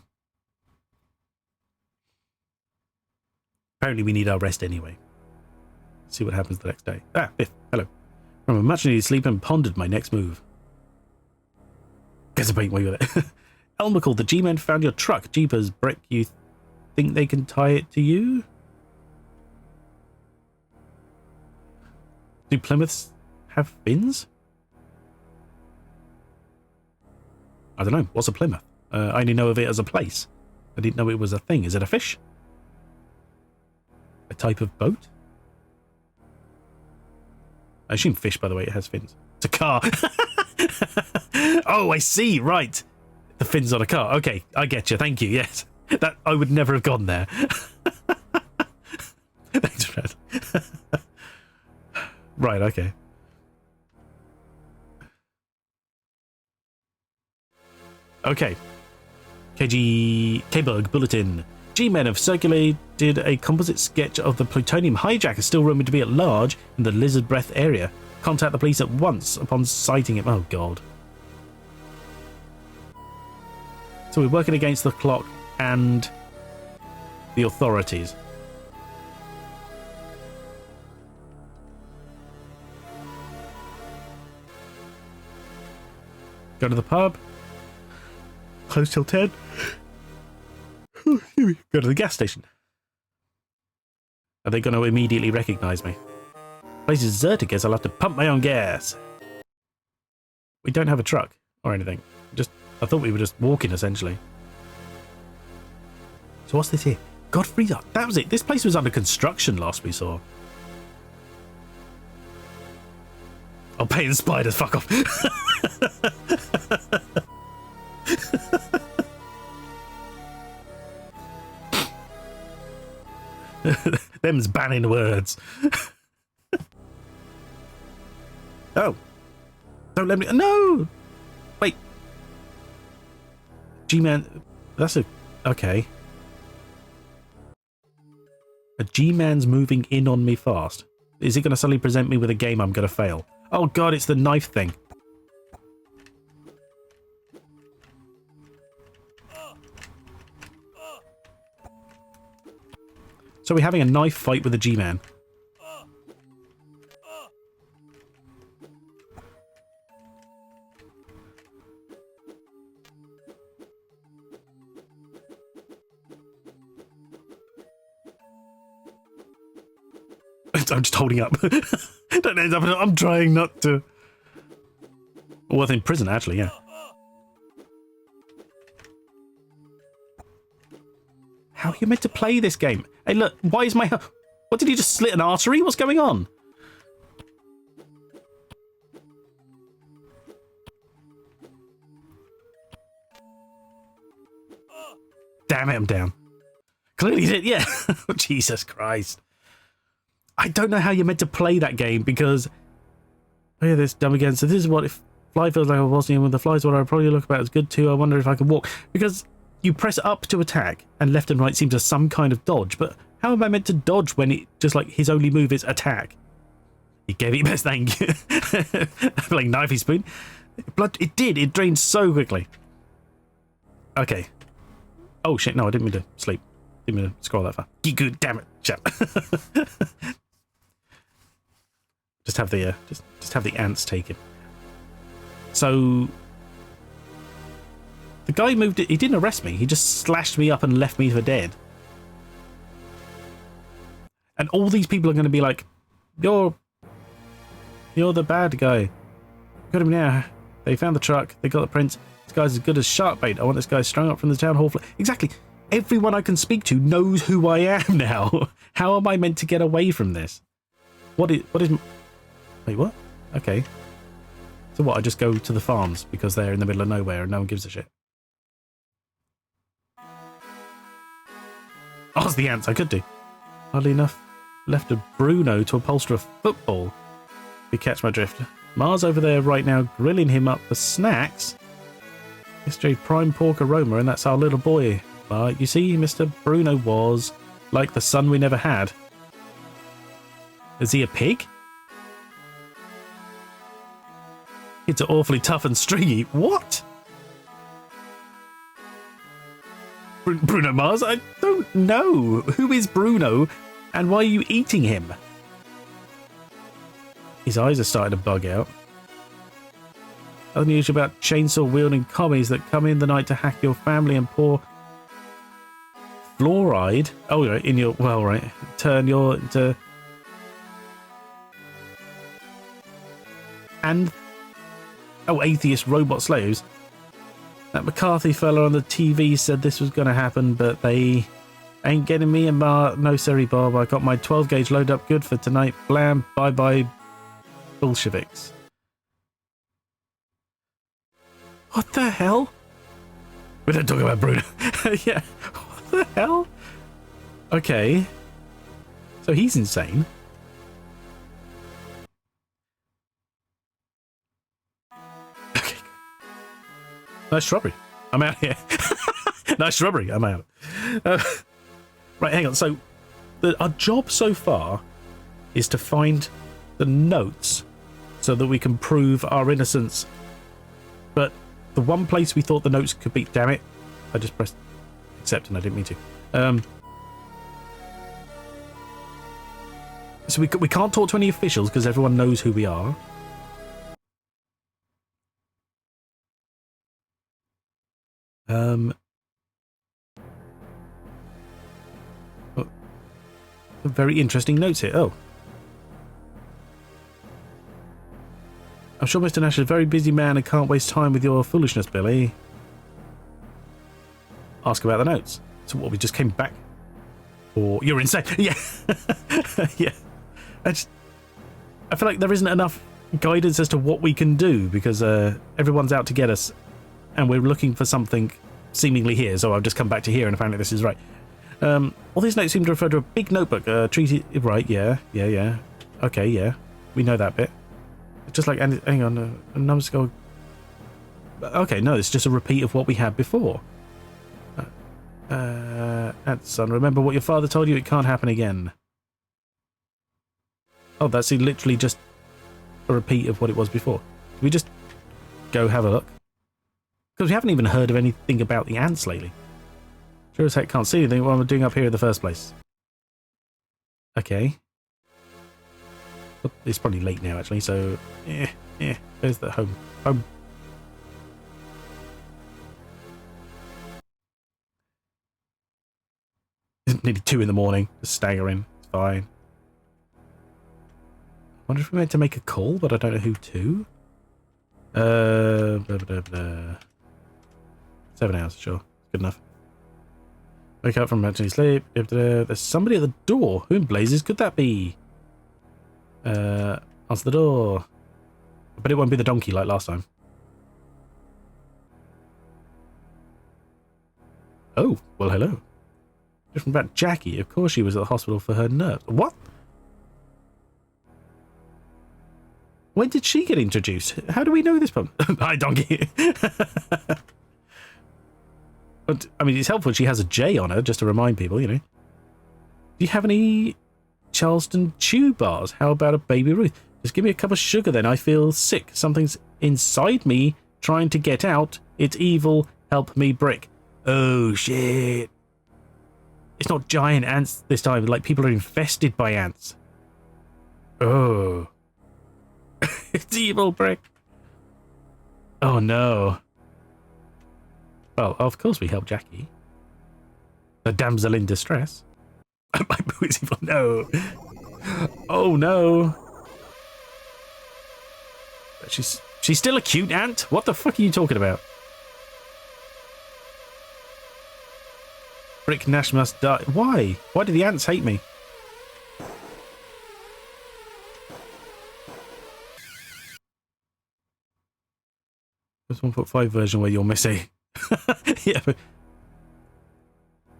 Apparently we need our rest anyway. See what happens the next day. Ah, Biff. Hello. From a much needed sleep and pondered my next move. Guess I paint while you're there. Elmer called the G-Men found your truck. Jeepers, Brick, you think they can tie it to you? Do Plymouths have fins? I don't know. What's a Plymouth? I only know of it as a place. I didn't know it was a thing. Is it a fish? A type of boat? I assume fish, by the way, it has fins. It's a car. Oh, I see. Right. The fins on a car. Okay, I get you. Thank you. Yes. That I would never have gone there. Thanks, Fred. Right, okay. Okay. K-Bug Bulletin. G-Men have circulated a composite sketch of the plutonium hijacker still rumored to be at large in the Lizard Breath area. Contact the police at once upon sighting him. Oh, God. So we're working against the clock and the authorities. Go to the pub. Close till 10. Go to the gas station. Are they going to immediately recognise me? Place is deserted, guess I'll have to pump my own gas. We don't have a truck or anything. I thought we were just walking, essentially. So what's this here? Godfrey's Art. That was it. This place was under construction last we saw. I'll pay the spiders. Fuck off. Them's banning words. Oh. Don't let me... No! Wait. G-Man... That's a... Okay. A G-Man's moving in on me fast. Is it going to suddenly present me with a game I'm going to fail? Oh god, it's the knife thing. So we're having a knife fight with a G-Man. I'm just holding up. Don't end up. I'm trying not to. Well, in prison, actually, yeah. How are you meant to play this game? Hey, look, why is my... What, did he just slit an artery? What's going on? Damn it, I'm down. Clearly did, yeah. Jesus Christ. I don't know how you're meant to play that game because... Oh yeah, this dumb again. So this is what if fly feels like I wasn't in with the flies, what I probably look about as good too. I wonder if I can walk. Because you press up to attack and left and right seems to some kind of dodge. But how am I meant to dodge when it just like his only move is attack? He gave it best thank you. Like knifey spoon. Blood, it did. It drained so quickly. Okay. Oh shit, no, I didn't mean to sleep. Didn't mean to scroll that far. Good, damn it. Shut up. Just have the just have the ants taken. So the guy moved it. He didn't arrest me. He just slashed me up and left me for dead. And all these people are going to be like, "You're the bad guy. Got him now. They found the truck. They got the prints. This guy's as good as shark bait. I want this guy strung up from the town hall floor." Exactly. Everyone I can speak to knows who I am now. How am I meant to get away from this? What is? Wait, what? Okay. So what, I just go to the farms because they're in the middle of nowhere and no one gives a shit? Oh, it's the ants, I could do. Hardly enough left of Bruno to upholster a football. If you catch my drift. Mars over there right now grilling him up for snacks. Yesterday prime pork aroma and that's our little boy. But you see, Mr. Bruno was like the son we never had. Is he a pig? Kids are awfully tough and stringy. What? Bruno Mars? I don't know. Who is Bruno and why are you eating him? His eyes are starting to bug out. Unusual about chainsaw wielding commies that come in the night to hack your family and pour fluoride. Oh, right, in your... Well, right. Turn your... into... And... Oh, atheist robot slaves. That McCarthy fella on the TV said this was going to happen, but they ain't getting me. And no, sorry, Bob. I got my 12 gauge load up good for tonight. Blam. Bye bye, Bolsheviks. What the hell? We don't talk about Bruno. Yeah. What the hell? Okay. So he's insane. Nice strawberry. I'm out here. Nice strawberry. I'm out. Right, hang on. So, our job so far is to find the notes so that we can prove our innocence. But the one place we thought the notes could be... Damn it. I just pressed accept and I didn't mean to. So we can't talk to any officials because everyone knows who we are. Oh, very interesting notes here. Oh. I'm sure Mr. Nash is a very busy man and can't waste time with your foolishness, Billy. Ask about the notes. So what, we just came back? Or you're insane. Yeah. Yeah. I feel like there isn't enough guidance as to what we can do because everyone's out to get us. And we're looking for something seemingly here, so I've just come back to here and apparently this is right. All these notes seem to refer to a big notebook. Treaty, right, yeah. Okay, yeah. We know that bit. It's just like, hang on, a numbskull. Okay, no, it's just a repeat of what we had before. Son, remember what your father told you? It can't happen again. Oh, that's literally just a repeat of what it was before. Can we just go have a look? Because we haven't even heard of anything about the ants lately. Sure as heck can't see anything what I'm doing up here in the first place. Okay. It's probably late now, actually, so... Yeah. There's the home. Home. It's nearly 2 in the morning. Just staggering. It's fine. I wonder if we're meant to make a call, but I don't know who to. Blah, blah, blah. 7 hours, sure. Good enough. Wake up from imaginary sleep. There's somebody at the door. Who in blazes could that be? Answer the door. But it won't be the donkey like last time. Oh, well, hello. Different about Jackie. Of course she was at the hospital for her nerves. What? When did she get introduced? How do we know this problem? Hi, Donkey. But, I mean, it's helpful she has a J on her, just to remind people, you know. Do you have any Charleston Chew bars? How about a Baby Ruth? Just give me a cup of sugar then. I feel sick. Something's inside me trying to get out. It's evil. Help me, Brick. Oh, shit. It's not giant ants this time. Like, people are infested by ants. Oh. It's evil, Brick. Oh, no. Well, of course we help Jackie. The damsel in distress. My boo is evil. No. Oh, no. She's still a cute ant? What the fuck are you talking about? Brick Nash must die. Why? Why do the ants hate me? There's 1.5 version where you're missing. Yeah.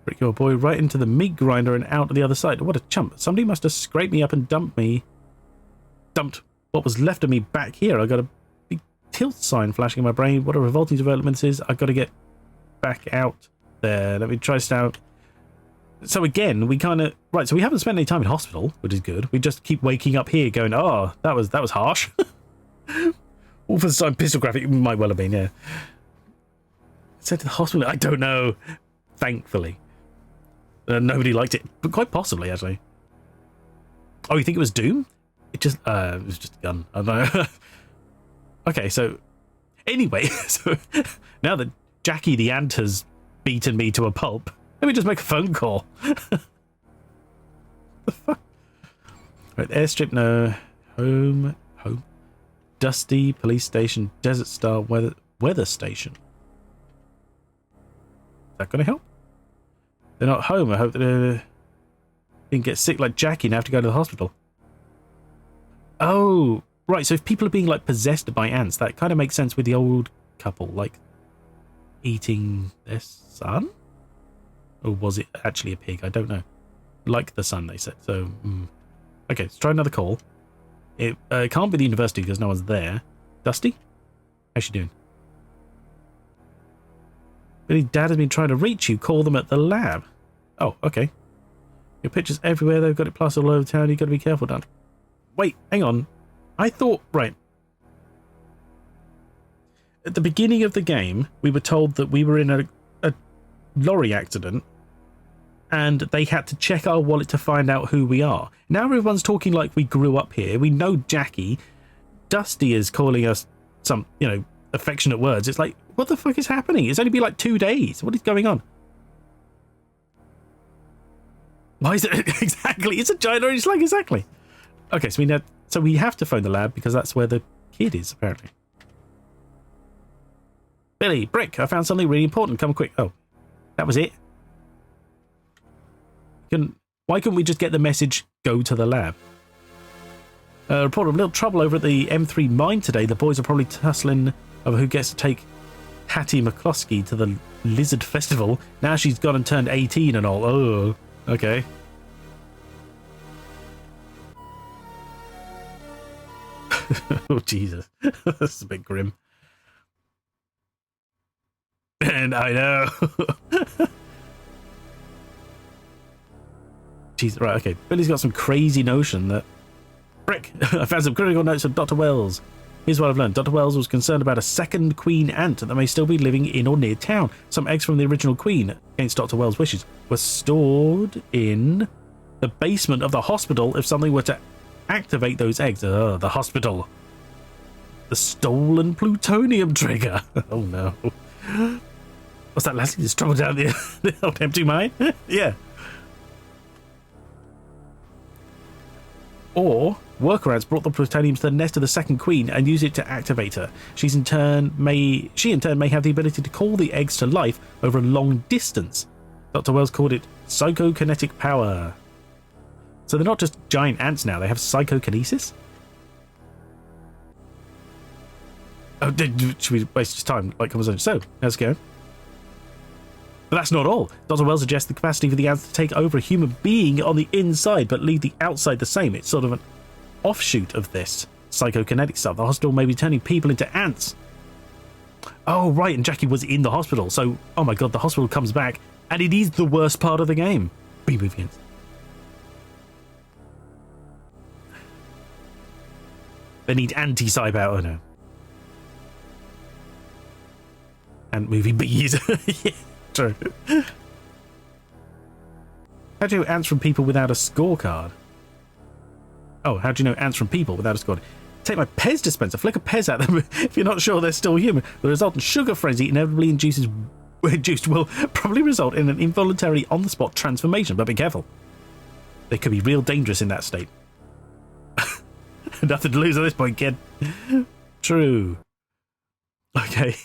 Brick your boy right into the meat grinder and out to the other side. What a chump. Somebody must have scraped me up and dumped what was left of me back here. I got a big tilt sign flashing in my brain. What a revolting development this is. I've got to get back out there. Let me try this out. So again, we kind of... Right, so we haven't spent any time in hospital, which is good. We just keep waking up here going, oh, that was harsh. Wolfenstein pistol graphic might well have been, yeah. Sent to the hospital? I don't know. Thankfully. Nobody liked it, but quite possibly, actually. Oh, you think it was Doom? It was just a gun. I don't know. Okay, so... Anyway, so now that Jackie the ant has beaten me to a pulp, let me just make a phone call. The fuck? Right, airstrip, no. Home. Dusty, police station, Desert Star, weather station. Is that going to help? They're not home. I hope that they didn't get sick like Jackie and have to go to the hospital. Oh, right. So if people are being like possessed by ants, that kind of makes sense with the old couple, like eating their son? Or was it actually a pig? I don't know. Like the son, they said. So, okay, let's try another call. It can't be the university because no one's there. Dusty? How's she doing? Billy, Dad has been trying to reach you. Call them at the lab. Oh, okay. Your pictures everywhere. They've got it plastered all over town. You've got to be careful, Dad. Wait, hang on. I thought... Right. At the beginning of the game, we were told that we were in a lorry accident and they had to check our wallet to find out who we are. Now everyone's talking like we grew up here. We know Jackie. Dusty is calling us some, you know, affectionate words. It's like, what the fuck is happening? It's only been like 2 days. What is going on? Why is it exactly? It's a giant orange slug, exactly. Okay, so we have to phone the lab because that's where the kid is, apparently. Billy, Brick, I found something really important. Come quick. Oh, that was it. Why couldn't we just get the message, go to the lab? Report of a little trouble over at the M3 mine today. The boys are probably tussling over who gets to take Hattie McCloskey to the Lizard Festival. Now she's gone and turned 18 and all. Oh, okay. Oh, Jesus. That's a bit grim. And I know. Jeez, right, okay. Billy's got some crazy notion that... Brick, I found some critical notes from Dr. Wells. Here's what I've learned. Dr. Wells was concerned about a second queen ant that may still be living in or near town. Some eggs from the original queen, against Dr. Wells' wishes, were stored in the basement of the hospital if something were to activate those eggs. The hospital. The stolen plutonium trigger. Oh, no. What's that, Lassie? Just trouble down the old empty mine? Yeah. Or worker ants brought the plutonium to the nest of the second queen and used it to activate her. She in turn may have the ability to call the eggs to life over a long distance. Dr. Wells called it psychokinetic power. So they're not just giant ants now, they have psychokinesis? Oh, should we waste time like conversation? So, let's go. But that's not all. Dr. Wells suggests the capacity for the ants to take over a human being on the inside, but leave the outside the same. It's sort of an offshoot of this. psychokinetic stuff. The hospital may be turning people into ants. Oh, right, and Jackie was in the hospital. So, oh my god, the hospital comes back, and it is the worst part of the game. Be moving ants. They need anti-cyber. Oh no. And movie bees. Yeah, true. How do you know ants from people without a scorecard? Oh, how do you know ants from people without a scorecard? Take my Pez dispenser, flick a Pez at them if you're not sure they're still human. The resultant sugar frenzy inevitably will probably result in an involuntary on-the-spot transformation, but be careful. They could be real dangerous in that state. Nothing to lose at this point, kid. True. Okay.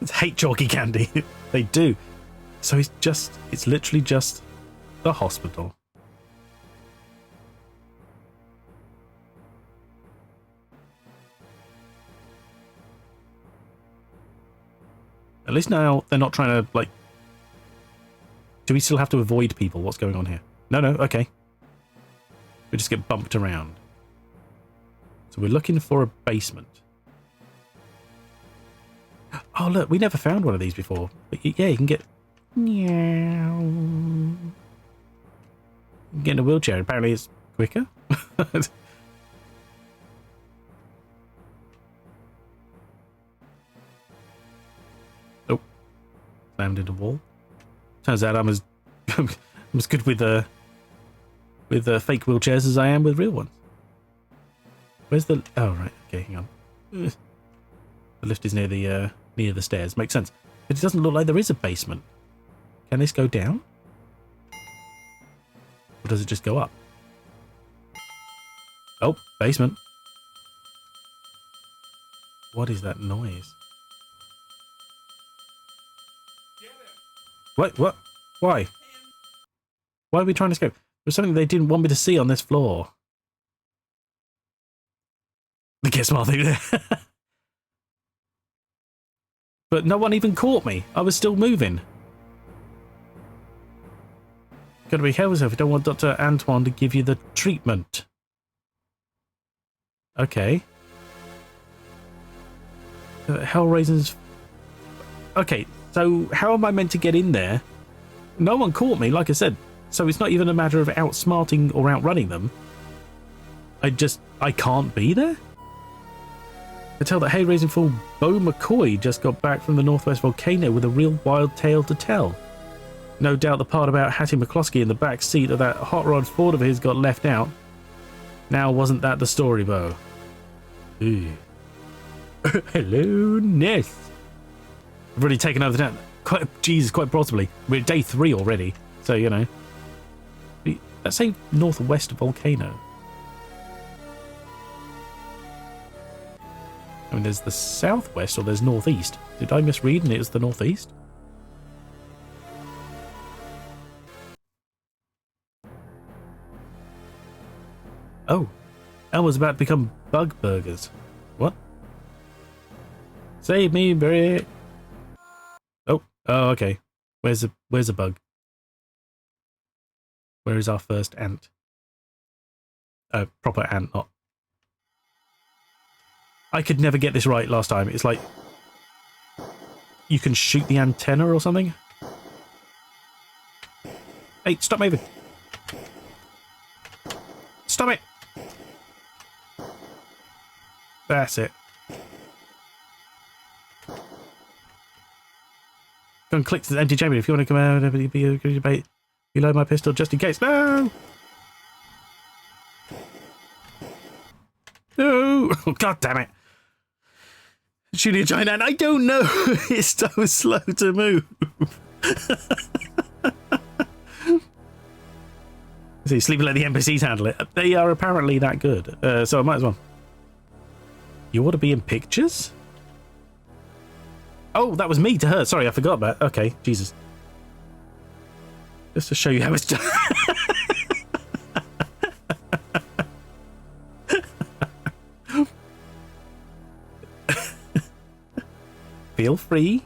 It's hate chalky candy. They do. So it's literally just the hospital. At least now they're not trying to, like... Do we still have to avoid people? What's going on here? No, okay. We just get bumped around. So we're looking for a basement. Oh, look, we never found one of these before. But yeah, you can get... Meow. Get in a wheelchair. Apparently it's quicker. Oh. Slammed into the wall. Turns out I'm as good with fake wheelchairs as I am with real ones. Where's the... Oh, right. Okay, hang on. The lift is near the stairs. Makes sense. But it doesn't look like there is a basement. Can this go down? Or does it just go up? Oh, basement. What is that noise? What? Why? Why are we trying to escape? There's something they didn't want me to see on this floor. The get smart thing there. But no one even caught me. I was still moving. Gotta be careful if you don't want Dr. Antoine to give you the treatment. Okay. Hell raisins. Okay, so how am I meant to get in there? No one caught me, like I said. So it's not even a matter of outsmarting or outrunning them. I can't be there? I tell that hay raising fool Bo McCoy just got back from the Northwest volcano with a real wild tale to tell. No doubt the part about Hattie McCloskey in the back seat of that hot rod Ford of his got left out. Now, wasn't that the story, Bo? Ooh. Hello, Ness. I've already taken over the town. Quite possibly. We're at day 3 already, so, you know. Let's say Northwest volcano. I mean, there's the southwest or there's northeast. Did I misread and it was the northeast? Oh, Elmer's about to become bug burgers. What? Save me, Barry. Oh, okay. Where's the bug? Where is our first ant? Proper ant, not. I could never get this right last time. It's like you can shoot the antenna or something. Hey, stop moving. Stop it. That's it. Go and click to the empty chamber if you want to come out and be a good debate. Reload my pistol just in case. No! No! Oh, God damn it. Shooting a giant ant. I don't know. It's so slow to move. See, sleeping let the NPCs handle it. They are apparently that good. So I might as well. You want to be in pictures? Oh, that was me to her. Sorry, I forgot that. Okay, Jesus. Just to show you how it's done. Feel free.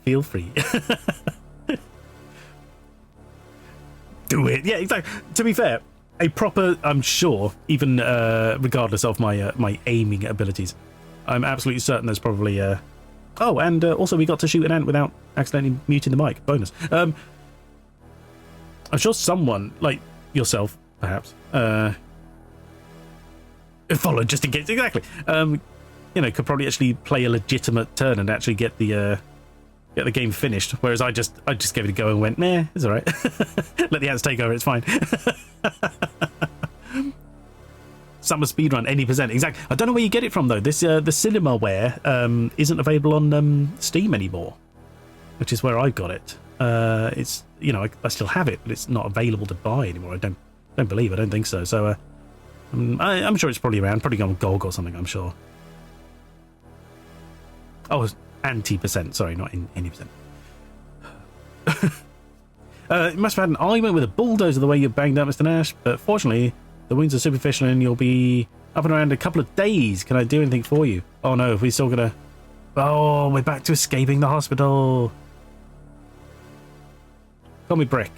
Feel free. Do it. Yeah, exactly. To be fair, a proper, I'm sure, even regardless of my my aiming abilities, I'm absolutely certain there's probably oh, and also we got to shoot an ant without accidentally muting the mic. Bonus. I'm sure someone like yourself, perhaps, followed just in case. Exactly. You know, could probably actually play a legitimate turn and actually get the game finished. Whereas I just gave it a go and went, meh, it's all right. Let the ants take over. It's fine. Summer speedrun, any percent. Exactly. I don't know where you get it from though. This the Cinemaware isn't available on Steam anymore, which is where I got it. It's, you know, I still have it, but it's not available to buy anymore. I don't believe. I don't think so. So I'm sure it's probably around. Probably on GOG or something. I'm sure. Oh, anti-percent. Sorry, not in any percent. It must have had an argument with a bulldozer the way you banged up, Mr. Nash, but fortunately the wounds are superficial and you'll be up and around in a couple of days. Can I do anything for you? Oh no, we're still gonna... Oh, we're back to escaping the hospital. Call me Brick.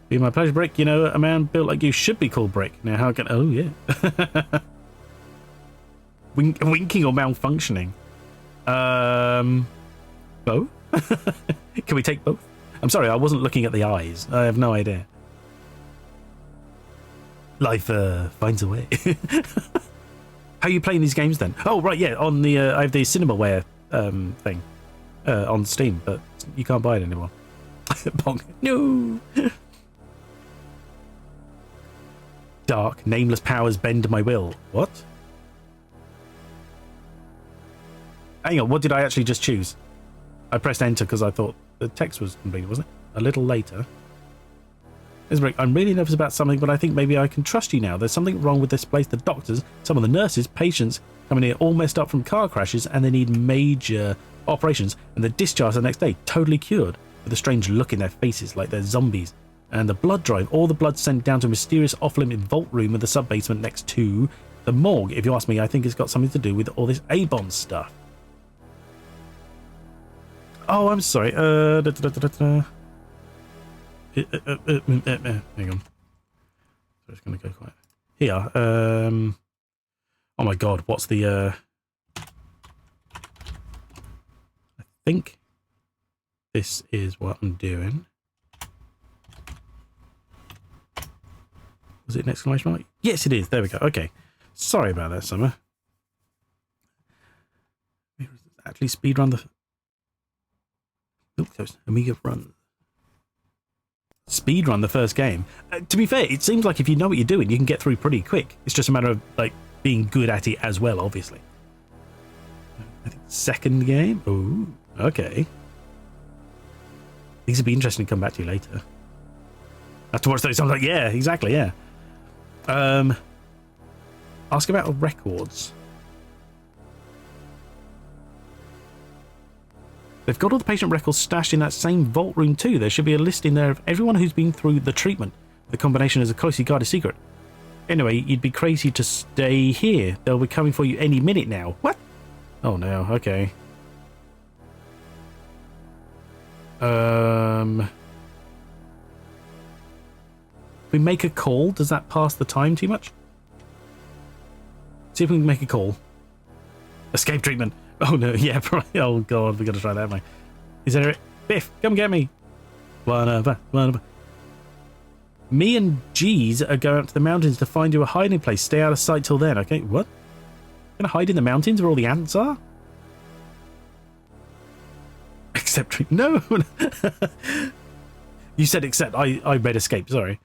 Be my pleasure, Brick. You know, a man built like you should be called Brick. Now how can... Oh, yeah. Winking or malfunctioning? Both? Can we take both? I'm sorry, I wasn't looking at the eyes. I have no idea. Life finds a way. How are you playing these games then? Oh, right, yeah, on the I have the Cinemaware thing on Steam, but you can't buy it anymore. Bonk. No! Dark, nameless powers bend my will. What? Hang on, what did I actually just choose? I pressed enter because I thought the text was complete, wasn't it? A little later. I'm really nervous about something, but I think maybe I can trust you now. There's something wrong with this place. The doctors, some of the nurses, patients coming here all messed up from car crashes and they need major operations, and they're discharged the next day, totally cured, with a strange look in their faces like they're zombies. And the blood drive, all the blood sent down to a mysterious off-limit vault room in the sub-basement next to the morgue. If you ask me, I think it's got something to do with all this A-bomb stuff. Oh, I'm sorry. Hang on. So it's going to go quiet. Here. Oh my God, what's the... I think this is what I'm doing. Was it an exclamation mark? Yes, it is. There we go. Okay. Sorry about that, Summer. Actually speedrun the... Amiga run. Speedrun the first game. To be fair, it seems like if you know what you're doing, you can get through pretty quick. It's just a matter of like being good at it as well, obviously. I think second game. Oh, okay. These would be interesting to come back to later. Have to watch those. I'm like, yeah, exactly, yeah. Ask about records. They've got all the patient records stashed in that same vault room too. There should be a list in there of everyone who's been through the treatment. The combination is a closely guarded secret. Anyway, you'd be crazy to stay here. They'll be coming for you any minute now. What? Oh no, okay. We make a call. Does that pass the time too much? See if we can make a call. Escape treatment. Oh no, yeah, probably. Oh God, we gotta try that, haven't we? Is there a... Biff, come get me. One. Me and G's are going up to the mountains to find you a hiding place. Stay out of sight till then, okay? What? Gonna hide in the mountains where all the ants are? Except... No! You said except. I read escape, sorry.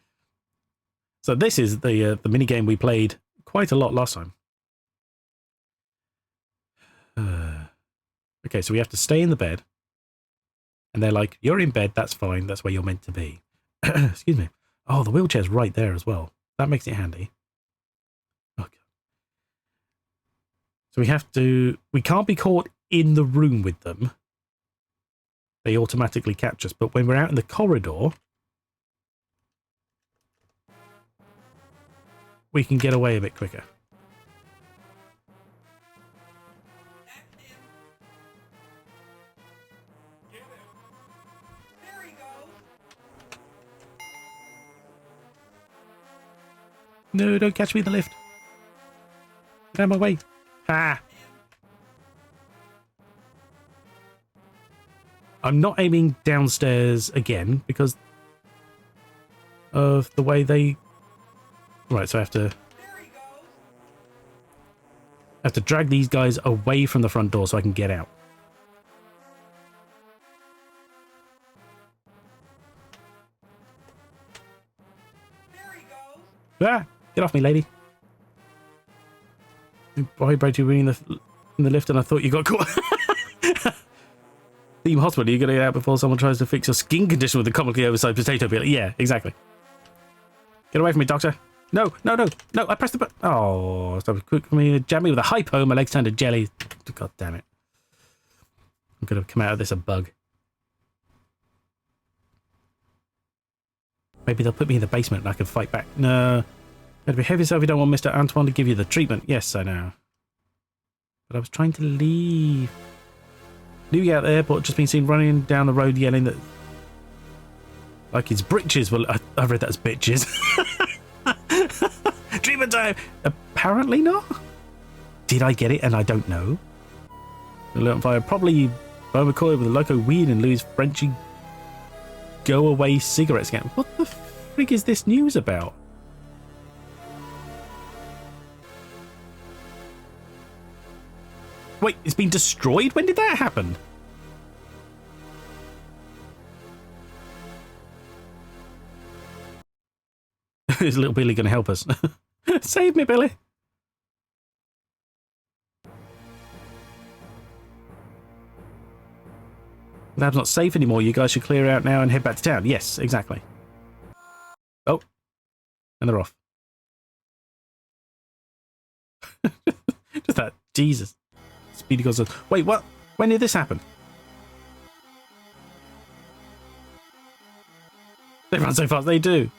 So this is the mini game we played quite a lot last time. Okay, so we have to stay in the bed. And they're like, you're in bed, that's fine, that's where you're meant to be. Excuse me. Oh, the wheelchair's right there as well. That makes it handy. Okay. So we can't be caught in the room with them. They automatically catch us. But when we're out in the corridor, we can get away a bit quicker. No, don't catch me in the lift. Get out of my way. Ah. I'm not aiming downstairs again because of the way they... Right, so I have to drag these guys away from the front door so I can get out. Ah, get off me, lady. You vibrated in the lift and I thought you got caught. Theme hospital, you're going to get out before someone tries to fix your skin condition with a comically oversized potato peel. Yeah, exactly. Get away from me, doctor. No, no, no, no, I pressed the button. Oh, stop quick for me. Jam me with a hypo, my legs turned to jelly. God damn it. I'm going to come out of this a bug. Maybe they'll put me in the basement and I can fight back. No. You gotta behave yourself if you don't want Mr. Antoine to give you the treatment. Yes, I know. But I was trying to leave. Louis out at the airport just been seen running down the road yelling that... Like his britches. Well, I read that as bitches. Treatment time! Apparently not. Did I get it and I don't know? The lit on fire. Probably Bo McCoy with a loco weed and Louis' Frenchy go away cigarette scam. What the frig is this news about? Wait, it's been destroyed? When did that happen? Is little Billy going to help us? Save me, Billy. Lab's not safe anymore. You guys should clear out now and head back to town. Yes, exactly. Oh. And they're off. Just that. Jesus. Speedy goes on. Wait, what? When did this happen? They run so fast. They do.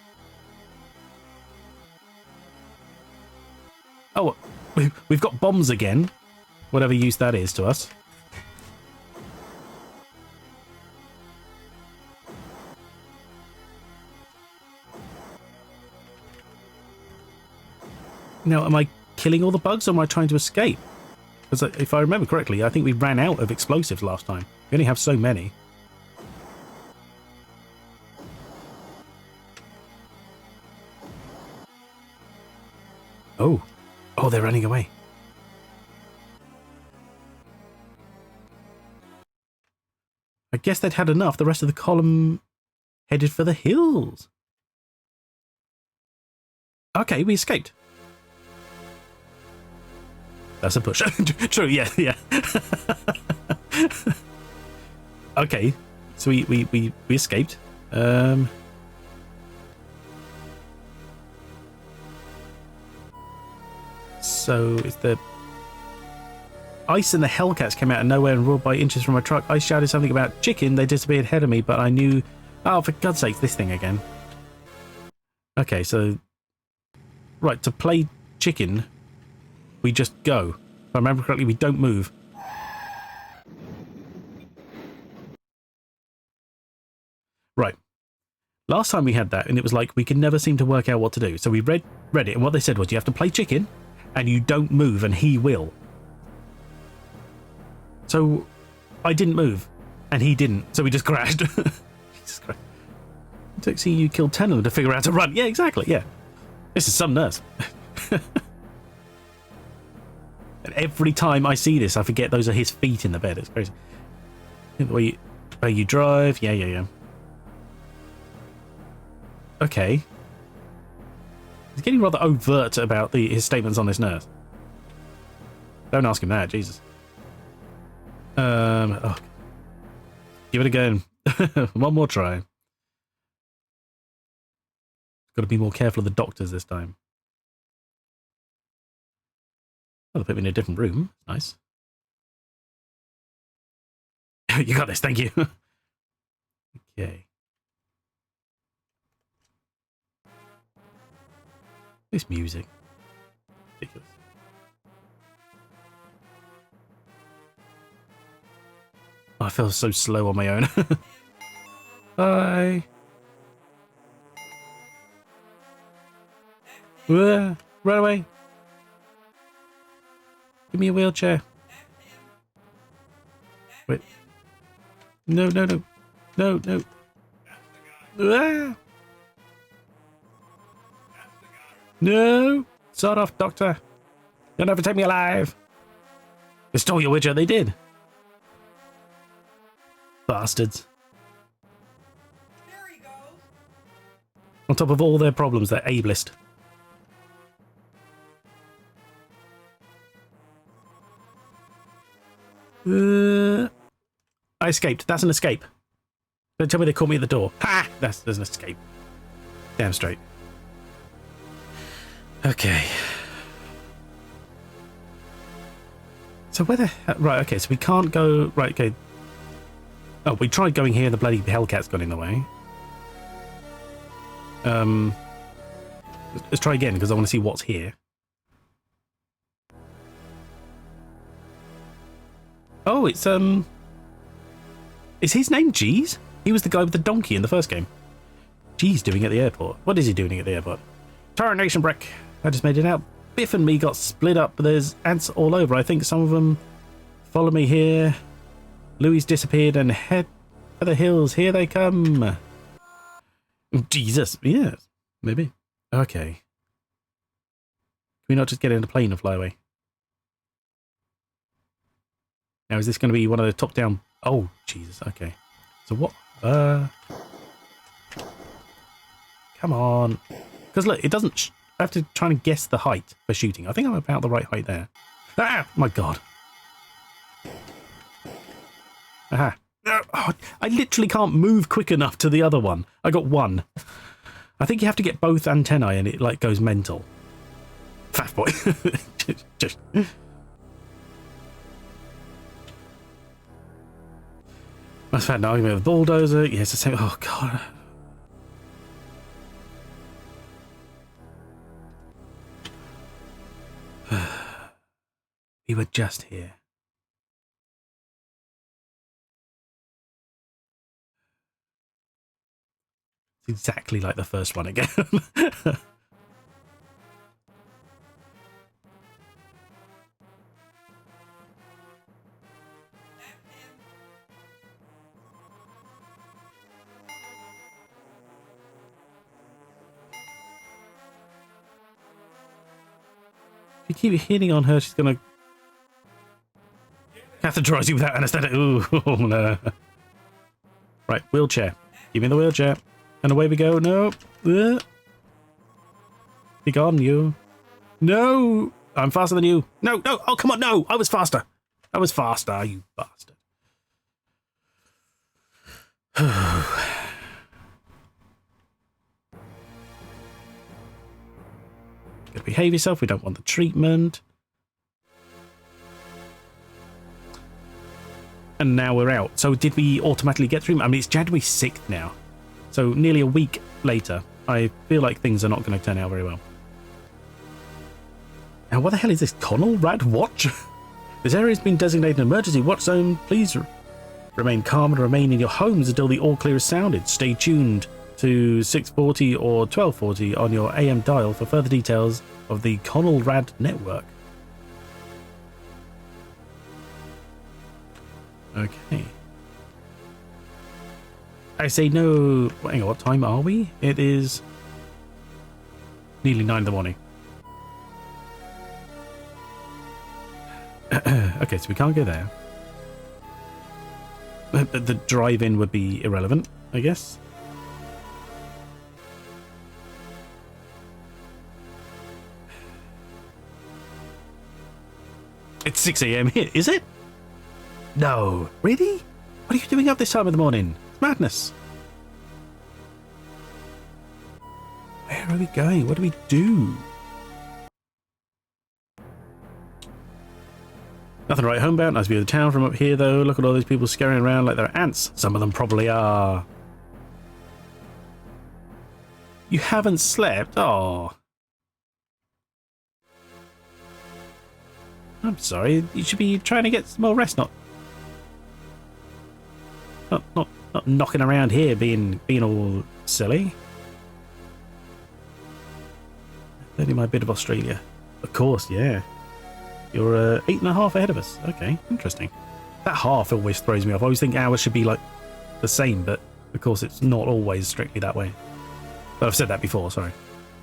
Oh, we've got bombs again. Whatever use that is to us. Now, am I killing all the bugs or am I trying to escape? Because if I remember correctly, I think we ran out of explosives last time. We only have so many. Oh. Oh, they're running away. I guess they'd had enough. The rest of the column headed for the hills. Okay, we escaped. That's a push. True, yeah, yeah. Okay, so we escaped. So it's the Ice and the Hellcats came out of nowhere and roared by inches from a truck. I shouted something about chicken. They disappeared ahead of me, but I knew... Oh, for God's sake, this thing again. Okay, so... Right, to play chicken, we just go. If I remember correctly, we don't move. Right. Last time we had that, and it was like, we could never seem to work out what to do. So we read it, and what they said was, you have to play chicken, and you don't move, and he will. So I didn't move, and he didn't, so we just crashed. Jesus Christ. It took seeing you kill 10 of them to figure out how to run. Yeah, exactly, yeah. This is some nurse. And every time I see this, I forget those are his feet in the bed. It's crazy. The way you drive. Yeah. Okay. He's getting rather overt about his statements on this nurse. Don't ask him that, Jesus. Oh. Give it a go. One more try. Got to be more careful of the doctors this time. Oh, they put me in a different room. Nice. You got this, thank you. Okay. This music. Ridiculous. Oh, I feel so slow on my own. Bye. Run away. Give me a wheelchair. Wait. No, no, no. No, no. No. Sort off, Doctor. You'll never take me alive. They stole your wheelchair. They did. Bastards. There he goes. On top of all their problems, they're ableist. I escaped. That's an escape. Don't tell me they caught me at the door. Ha! There's an escape. Damn straight. Okay. So where the hell... Right, okay, so we can't go... Right, okay. Oh, we tried going here, the bloody Hellcats got in the way. Let's try again, because I want to see what's here. Oh, it's, is his name Jeez? He was the guy with the donkey in the first game. Jeez doing at the airport. What is he doing at the airport? Tarnation Brick. I just made it out. Biff and me got split up, but there's ants all over. I think some of them follow me here. Louis disappeared and head for the hills. Here they come. Jesus. Yes, maybe. Okay. Can we not just get in a plane and fly away? Now, is this going to be one of the top-down... Oh, Jesus, okay. So what... Come on. Because look, it doesn't... I have to try and guess the height for shooting. I think I'm about the right height there. Ah! My God. Aha. Oh, I literally can't move quick enough to the other one. I got one. I think you have to get both antennae and it, like, goes mental. Fat boy. just... I've had an argument with Bulldozer. Yes, the same. Oh, God. We were just here. It's exactly like the first one again. If you keep hitting on her, she's gonna catheterize you without anesthetic. Ooh, oh no. Right, wheelchair. Give me the wheelchair. And away we go. No. Be gone, you. No! I'm faster than you. No, no! Oh, come on, no! I was faster. I was faster, you bastard. Gotta behave yourself. We don't want the treatment. And now we're out. So did we automatically get treatment? I mean, it's January 6th now. So nearly a week later. I feel like things are not going to turn out very well. Now, what the hell is this? Conrad Watch? This area has been designated an emergency watch zone. Please remain calm and remain in your homes until the all clear is sounded. Stay tuned to 640 or 1240 on your AM dial for further details of the Conrad network. Okay. I say no. Hang on, what time are we? It is nearly 9 in the morning. Okay, so we can't go there. The drive-in would be irrelevant, I guess. It's 6 AM here, is it? No. Really? What are you doing up this time of the morning? It's madness. Where are we going? What do we do? Nothing right homebound. Nice view of the town from up here, though. Look at all these people scurrying around like they're ants. Some of them probably are. You haven't slept? Oh. I'm sorry. You should be trying to get some more rest, not knocking around here being all silly. 30 my bit of Australia. Of course, yeah. You're 8.5 ahead of us. Okay, interesting. That half always throws me off. I always think hours should be like the same, but of course it's not always strictly that way. But I've said that before, sorry.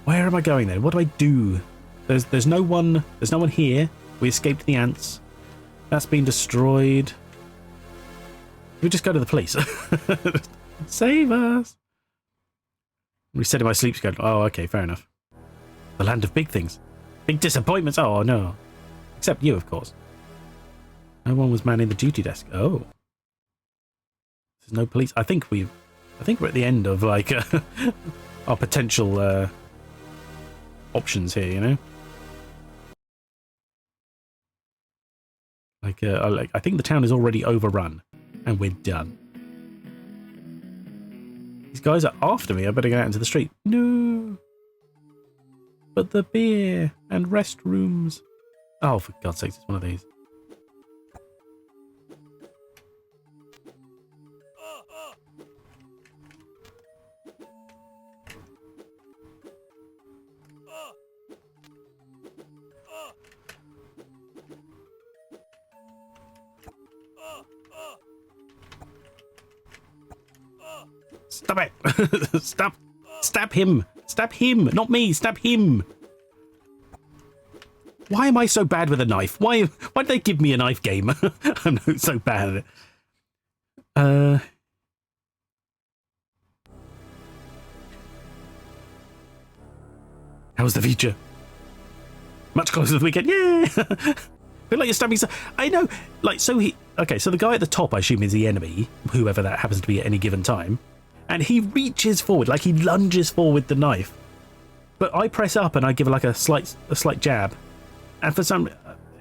Where am I going then? What do I do? There's no one here. We escaped the ants. That's been destroyed. We just go to the police. Save us. Resetting my sleep schedule. Oh, okay, fair enough. The land of big things. Big disappointments. Oh, no. Except you, of course. No one was manning the duty desk. Oh. There's no police. I think we're at the end of, like, our potential options here, you know? I think the town is already overrun, and we're done. These guys are after me. I better get out into the street. No. But the beer and restrooms. Oh, for God's sake, it's one of these. Stop it! Stop! Stab him! Stab him! Not me! Stab him! Why am I so bad with a knife? Why did they give me a knife game? I'm not so bad at it. How's the future? Much closer to the weekend. Yeah! Feel like you're stabbing. I know. Like, so he. Okay, so the guy at the top, I assume, is the enemy, whoever that happens to be at any given time. And he reaches forward, like he lunges forward the knife. But I press up and I give like a slight jab. And for some,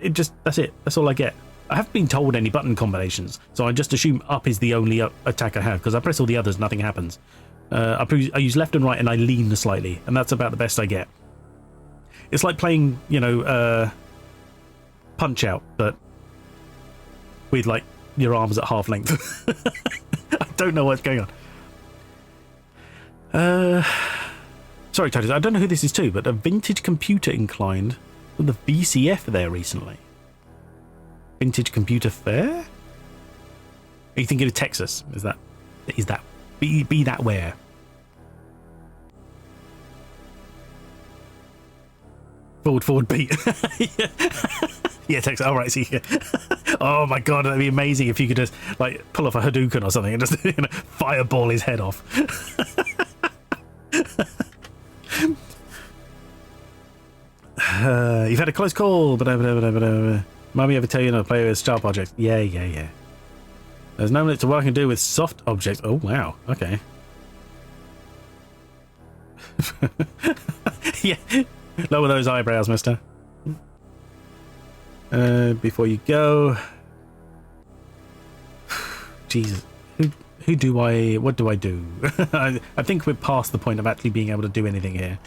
that's it. That's all I get. I haven't been told any button combinations, so I just assume up is the only attack I have, because I press all the others, nothing happens. I use left and right and I lean slightly, and that's about the best I get. It's like playing, Punch Out, but with like your arms at half length. I don't know what's going on. Sorry, Titus, I don't know who this is to, but a vintage computer inclined with the VCF there recently. Vintage computer fair? Are you thinking of Texas? Is that be that where? Forward beat. Yeah, Texas. All right, see. Oh my God, that'd be amazing if you could just like pull off a Hadouken or something and just fireball his head off. You've had a close call, but Mummy ever tell you not to play with sharp objects? Yeah. There's no limit to what I can do with soft objects. Oh wow, okay. Yeah, lower those eyebrows, mister. Before you go. Jesus, what do I do? I think we're past the point of actually being able to do anything here.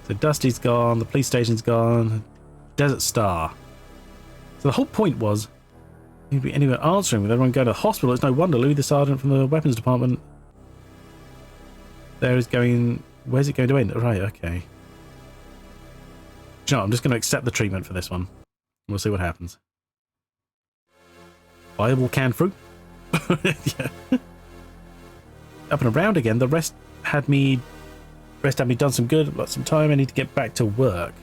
So Dusty's gone, the police station's gone, Desert Star. So the whole point was, you'd be anyone answering with everyone going to the hospital. It's no wonder Louis the Sergeant from the weapons department there is going, where's it going to end? Right, okay. Do you know, I'm just going to accept the treatment for this one. We'll see what happens. Viable canned fruit? Yeah. Up and around again. The rest had me done some good. Got some time. I need to get back to work.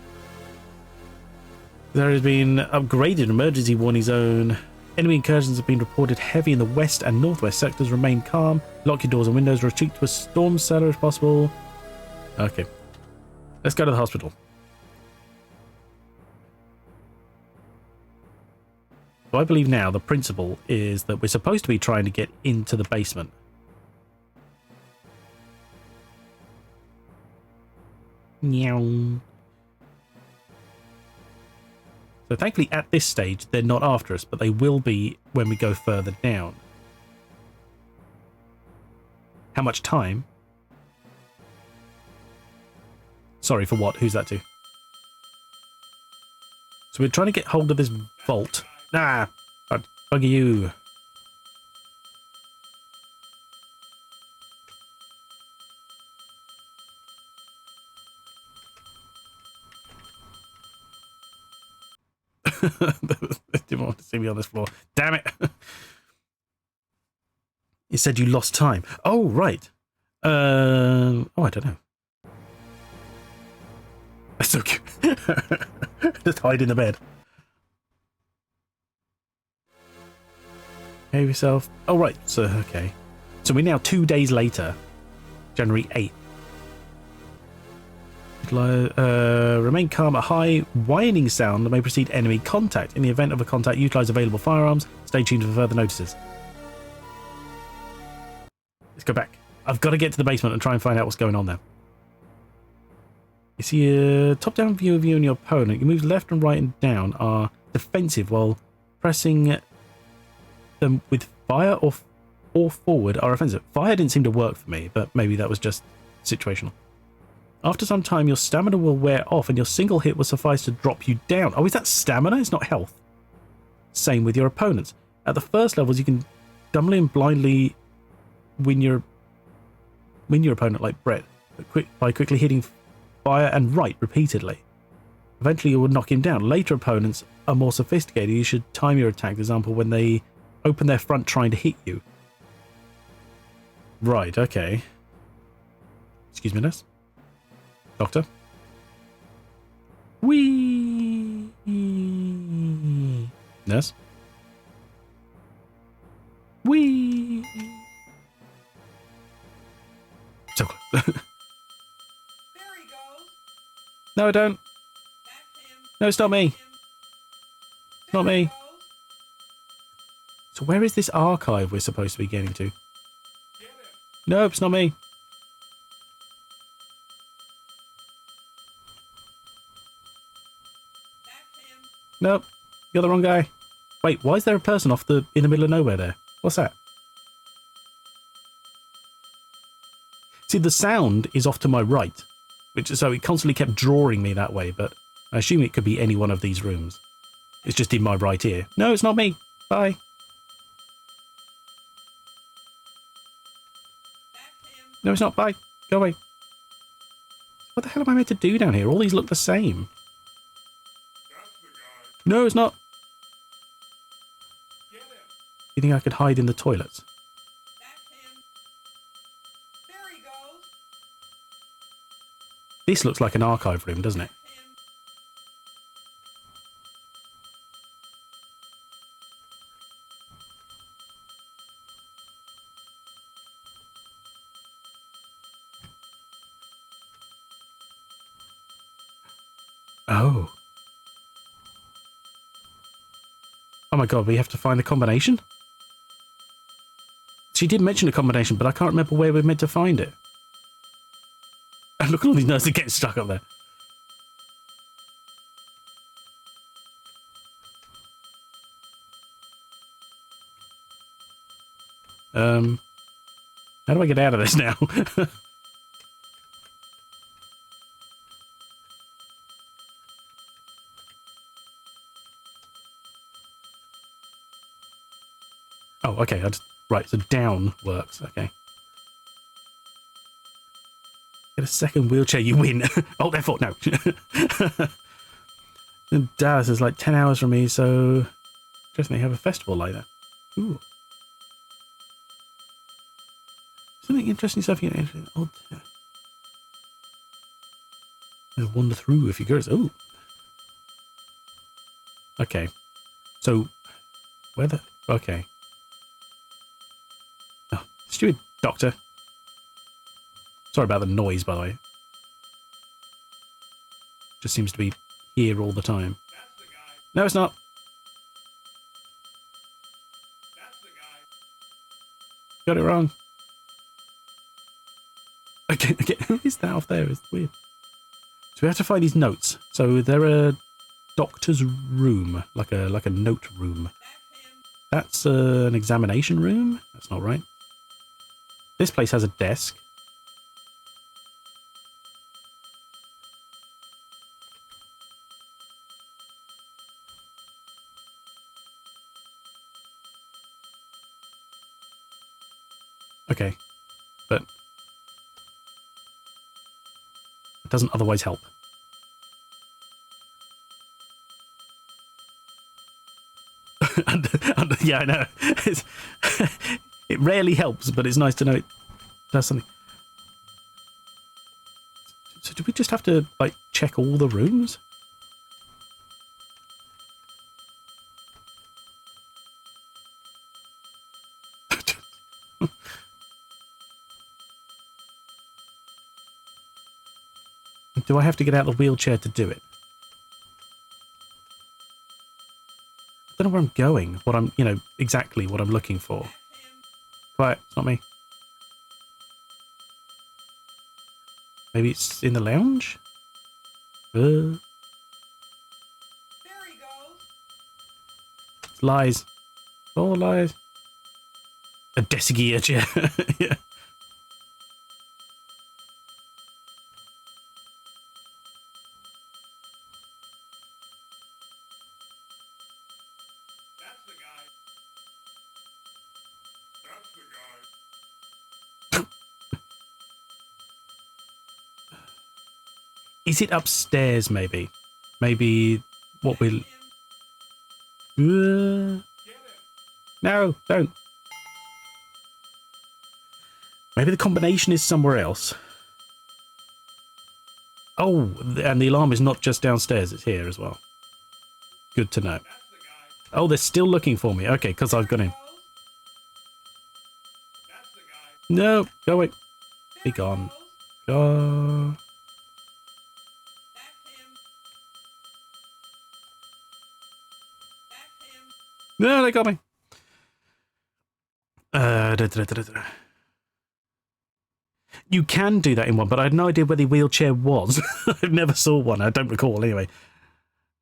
There has been upgraded emergency warning zone. Enemy incursions have been reported heavy in the west and northwest sectors. Remain calm. Lock your doors and windows. Retreat to a storm cellar if possible. Okay. Let's go to the hospital. So I believe now the principle is that we're supposed to be trying to get into the basement. Meow. So thankfully at this stage they're not after us, but they will be when we go further down. How much time? Sorry, for what? Who's that to? So we're trying to get hold of this vault. Nah, I'd bugger you. They didn't want to see me on this floor. Damn it. It said you lost time. Oh, right. Oh, I don't know. That's so cute. Just hide in the bed. Behave yourself. Oh, right. So, okay. So we're now 2 days later. January 8th. Remain calm. A high whining sound may precede enemy contact. In the event of a contact, utilize available firearms. Stay tuned for further notices. Let's go back. I've got to get to the basement and try and find out what's going on there. You see a top-down view of you and your opponent. You move left and right and down are defensive, while pressing them with fire or forward are offensive. Fire didn't seem to work for me, but maybe that was just situational. After some time, your stamina will wear off and your single hit will suffice to drop you down. Oh, is that stamina? It's not health. Same with your opponents. At the first levels, you can dumbly and blindly win your opponent like Brett by quickly hitting fire and right repeatedly. Eventually, you will knock him down. Later opponents are more sophisticated. You should time your attack, for example, when they open their front trying to hit you. Right, okay. Excuse me, nurse. Doctor? Whee! Nurse? Whee! So close. There he goes. No, I don't. That's him. No, it's not me. It's not There he me. goes. So where is this archive we're supposed to be getting to? No, it's not me. That's him. Nope, you're the wrong guy. Wait, why is there a person in the middle of nowhere there? What's that? See, the sound is off to my right, so it constantly kept drawing me that way, but I assume it could be any one of these rooms. It's just in my right ear. No, it's not me. Bye. That's him. No, it's not. Bye. Go away. What the hell am I meant to do down here? All these look the same. No, it's not. You think I could hide in the toilets? That's him. There he goes. This looks like an archive room, doesn't it? That's him. Oh. Oh my god, we have to find the combination? She did mention a combination, but I can't remember where we're meant to find it. And look at all these nurses getting stuck up there. How do I get out of this now? Oh, okay. Right, so down works. Okay. Get a second wheelchair, you win. Oh, therefore, no. And Dallas is like 10 hours from me, so interesting they have a festival like that. Ooh. Something interesting stuff you can odd. Wander through if you're curious. Oh. Okay. So, where the... Okay. Oh, stupid doctor. Sorry about the noise, by the way. Just seems to be here all the time. That's the guy. No, it's not. That's the guy. Got it wrong. Okay, who is that off there? It's weird. So we have to find these notes. So they're a doctor's room, like a note room. That's him. That's an examination room. That's not right. This place has a desk. Okay, but it doesn't otherwise help. Yeah, I know. It rarely helps, but it's nice to know it does something. So do we just have to, like, check all the rooms? Do I have to get out of the wheelchair to do it? I don't know where I'm going, what I'm, exactly what I'm looking for. Quiet, it's not me. Maybe it's in the lounge? There he goes. It's lies. All lies. A Desigear chair. Yeah. That's the guy. That's the guy. Is it upstairs, maybe? Maybe what we'll... Get him. No, don't. Maybe the combination is somewhere else. Oh, and the alarm is not just downstairs, it's here as well. Good to know. That's the guy. Oh, they're still looking for me. Okay, because I've gone in. That's the guy. No, go away. There Be he gone. goes. Go. That's him. That's him. No, they got me. Da, da, da, da, da. You can do that in one, but I had no idea where the wheelchair was. I never saw one. I don't recall anyway.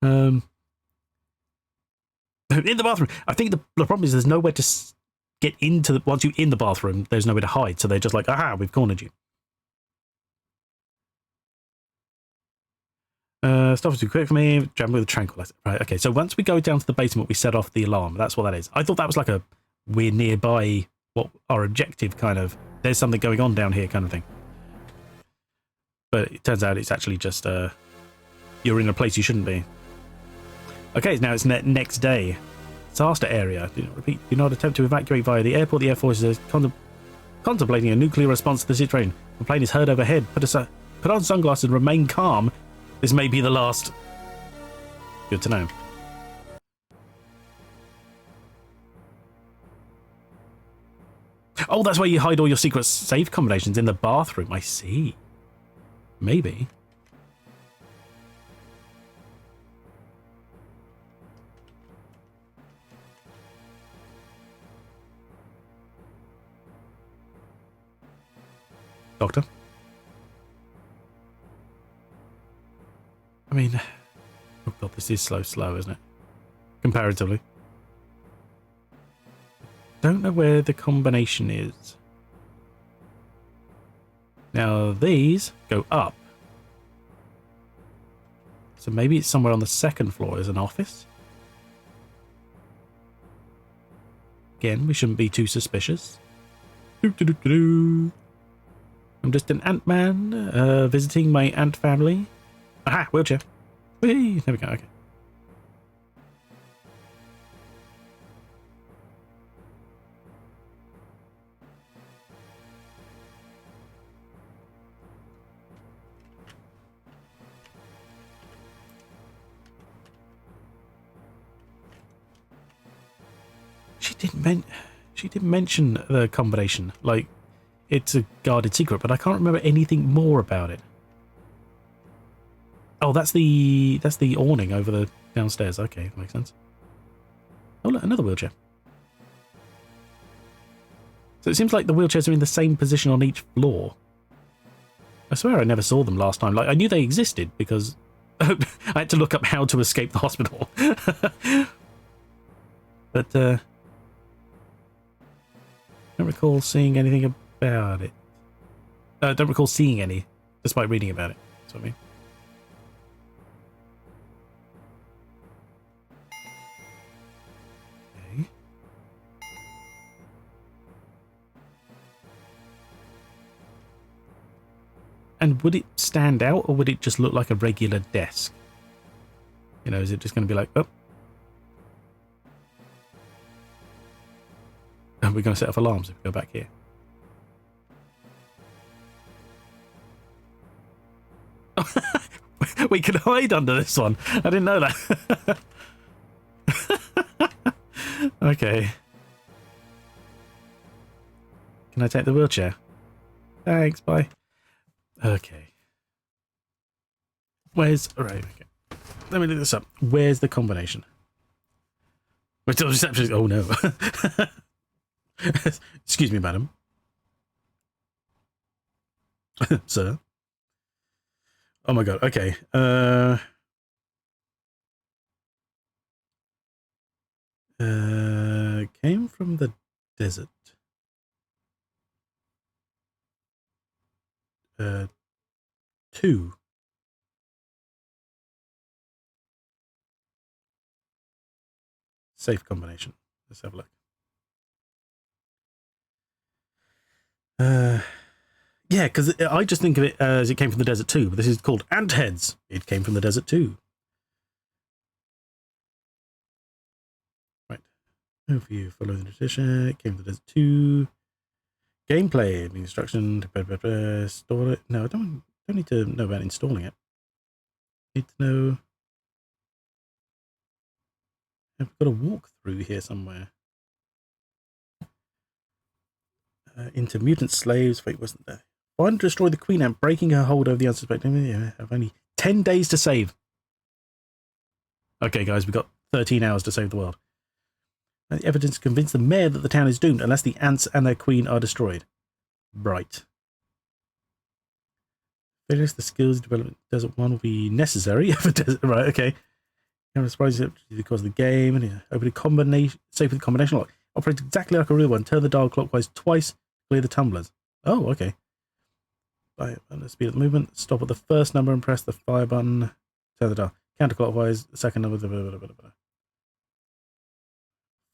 In the bathroom. I think the problem is there's nowhere to get into the... Once you're in the bathroom, there's nowhere to hide. So they're just like, aha, we've cornered you. Stuff is too quick for me. Jam with a tranquilizer. Right, okay. So once we go down to the basement, we set off the alarm. That's what that is. I thought that was like a we're nearby, what our objective kind of... There's something going on down here kind of thing. But it turns out it's actually just... you're in a place you shouldn't be. Okay, now it's next day. Disaster area. Do not repeat. Do not attempt to evacuate via the airport. The Air Force is contemplating a nuclear response to the situation. The plane is heard overhead. Put on sunglasses and remain calm. This may be the last. Good to know. Oh, that's where you hide all your secret safe combinations, in the bathroom. I see. Maybe. Doctor? I mean, oh god, this is slow, isn't it? Comparatively. Don't know where the combination is. Now, these go up. So maybe it's somewhere on the second floor as an office. Again, we shouldn't be too suspicious. I'm just an ant-man, visiting my ant family. Aha, wheelchair. Whee! There we go, okay. She didn't mention the combination. Like, it's a guarded secret, but I can't remember anything more about it. Oh, that's the awning over the downstairs. Okay, that makes sense. Oh, look, another wheelchair. So it seems like the wheelchairs are in the same position on each floor. I swear I never saw them last time. Like, I knew they existed because I had to look up how to escape the hospital. But don't recall seeing anything about it. Don't recall seeing any, despite reading about it. That's what I mean. Okay. And would it stand out, or would it just look like a regular desk? You know, is it just going to be like, oh. And we're going to set off alarms if we go back here. We can hide under this one. I didn't know that. Okay. Can I take the wheelchair? Thanks, bye. Okay. Where's... Alright, okay. Let me look this up. Where's the combination? Wait till reception... Oh, no. Excuse me, madam. Sir? Oh my god, okay. Came from the desert. Two. Safe combination. Let's have a look. Yeah, because I just think of it as it came from the desert too, but this is called Antheads. It came from the desert too. Right. Overview, follow the tradition. It came from the desert too. Gameplay, instruction, install it. No, I don't need to know about installing it. Need to know. I've got a walkthrough here somewhere. Into mutant slaves. Wait, wasn't there? Find and destroy the Queen Ant, breaking her hold over the unsuspecting. Yeah, have only 10 days to save. Okay, guys, we've got 13 hours to save the world. The evidence convinced the mayor that the town is doomed unless the ants and their queen are destroyed. Right. Finish the skills development desert one will be necessary for desert. Right, okay. I'm surprised because of the game and open a combination. Safe with the combination lock. Operates exactly like a real one. Turn the dial clockwise twice. Clear the tumblers. Oh, okay. By the speed of the movement. Stop at the first number and press the fire button. Turn the dial. Counterclockwise. The second number.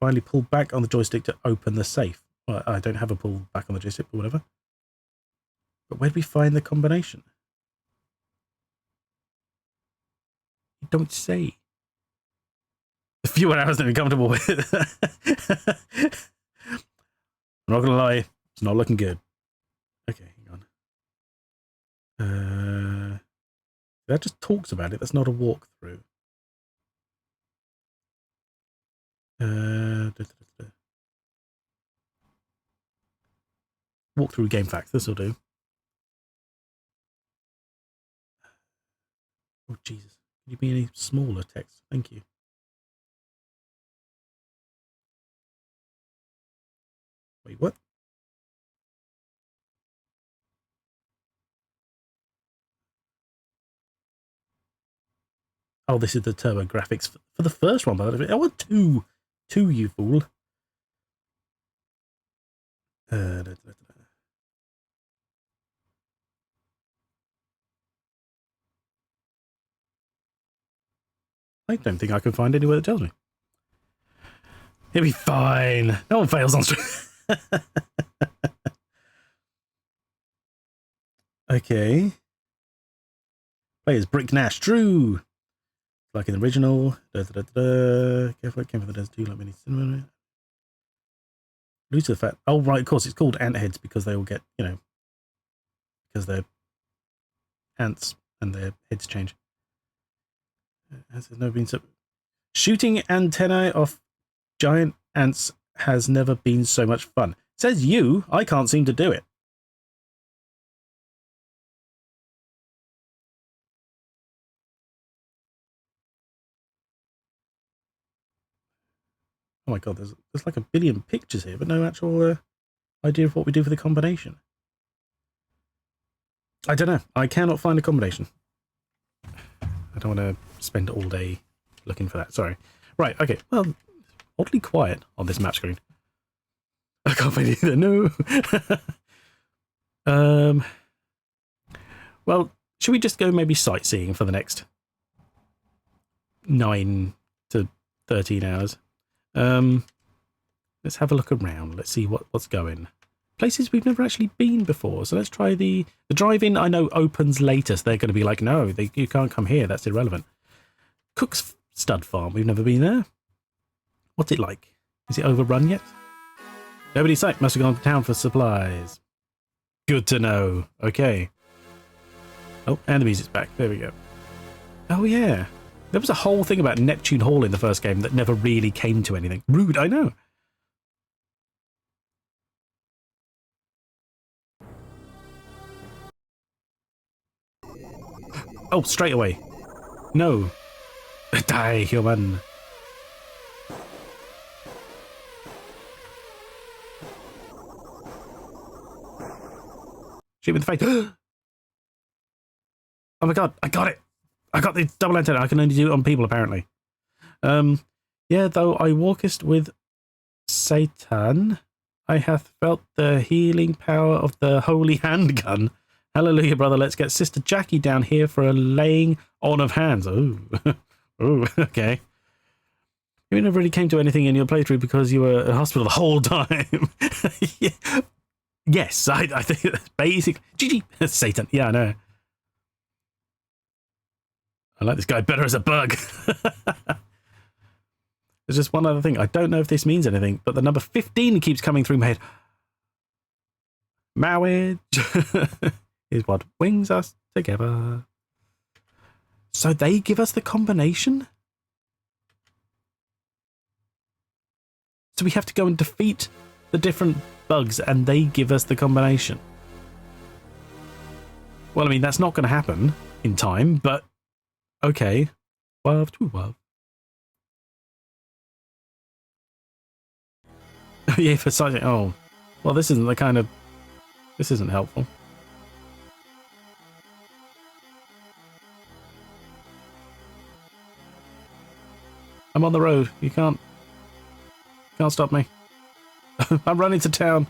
Finally, pull back on the joystick to open the safe. Well, I don't have a pull back on the joystick, but whatever. But where do we find the combination? You don't say. A few hours to be comfortable with. I'm not gonna lie, it's not looking good. Okay, hang on. That just talks about it. That's not a walkthrough. Walkthrough game facts. This will do. Oh Jesus! Can you be any smaller text? Thank you. Wait, what? Oh, this is the turbo graphics for the first one, by the way. I want two, you fool. I don't think I can find anywhere that tells me. It'll be fine. No one fails on stream. Okay. Players Brick Nash. True. Like in the original. Careful, it came from the desert too, like many cinnamon. Lose the fact. Oh, right, of course, it's called Antheads because they all get, you know, because they're ants and their heads change. Has there never been so. Shooting antennae off giant ants has never been so much fun. Says you, I can't seem to do it. Oh my god, there's like a billion pictures here, but no actual idea of what we do for the combination. I don't know. I cannot find a combination. I don't want to spend all day looking for that. Sorry. Right, okay. Well, oddly quiet on this map screen. I can't find either. No. Well, should we just go maybe sightseeing for the next 9 to 13 hours? Let's have a look around. Let's see what's going. Places we've never actually been before. So let's try the drive-in. I know opens later, so they're going to be like, no, you can't come here. That's irrelevant. Cook's Stud Farm. We've never been there. What's it like? Is it overrun yet? Nobody in sight. Must have gone to town for supplies. Good to know. Okay. Oh, and the music's back. There we go. Oh, yeah. There was a whole thing about Neptune Hall in the first game that never really came to anything. Rude, I know. Oh, straight away. No. Die, human. Shoot me in the face. Oh my god, I got it. I got the double antenna. I can only do it on people, apparently. Yeah, though I walkest with Satan, I hath felt the healing power of the holy handgun. Hallelujah, brother. Let's get Sister Jackie down here for a laying on of hands. Oh, oh, okay. You never really came to anything in your playthrough because you were at hospital the whole time. Yeah. Yes, I think that's basic. GG, Satan. Yeah, I know. I like this guy better as a bug. There's just one other thing. I don't know if this means anything, but the number 15 keeps coming through my head. Marriage is what brings us together. So they give us the combination? So we have to go and defeat the different bugs and they give us the combination. Well, I mean, that's not going to happen in time, but okay. 12 to 12. Yeah, for sight. Oh, well, this isn't the kind of. This isn't helpful. I'm on the road. You can't stop me. I'm running to town.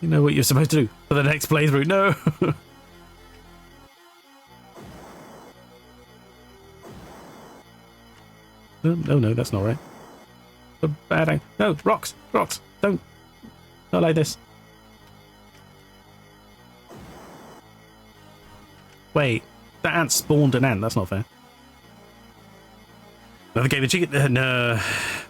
You know what you're supposed to do for the next playthrough. No. No, that's not right. A bad angle. No, rocks. Don't. Not like this. Wait, that ant spawned an ant. That's not fair. Another game of chicken? No.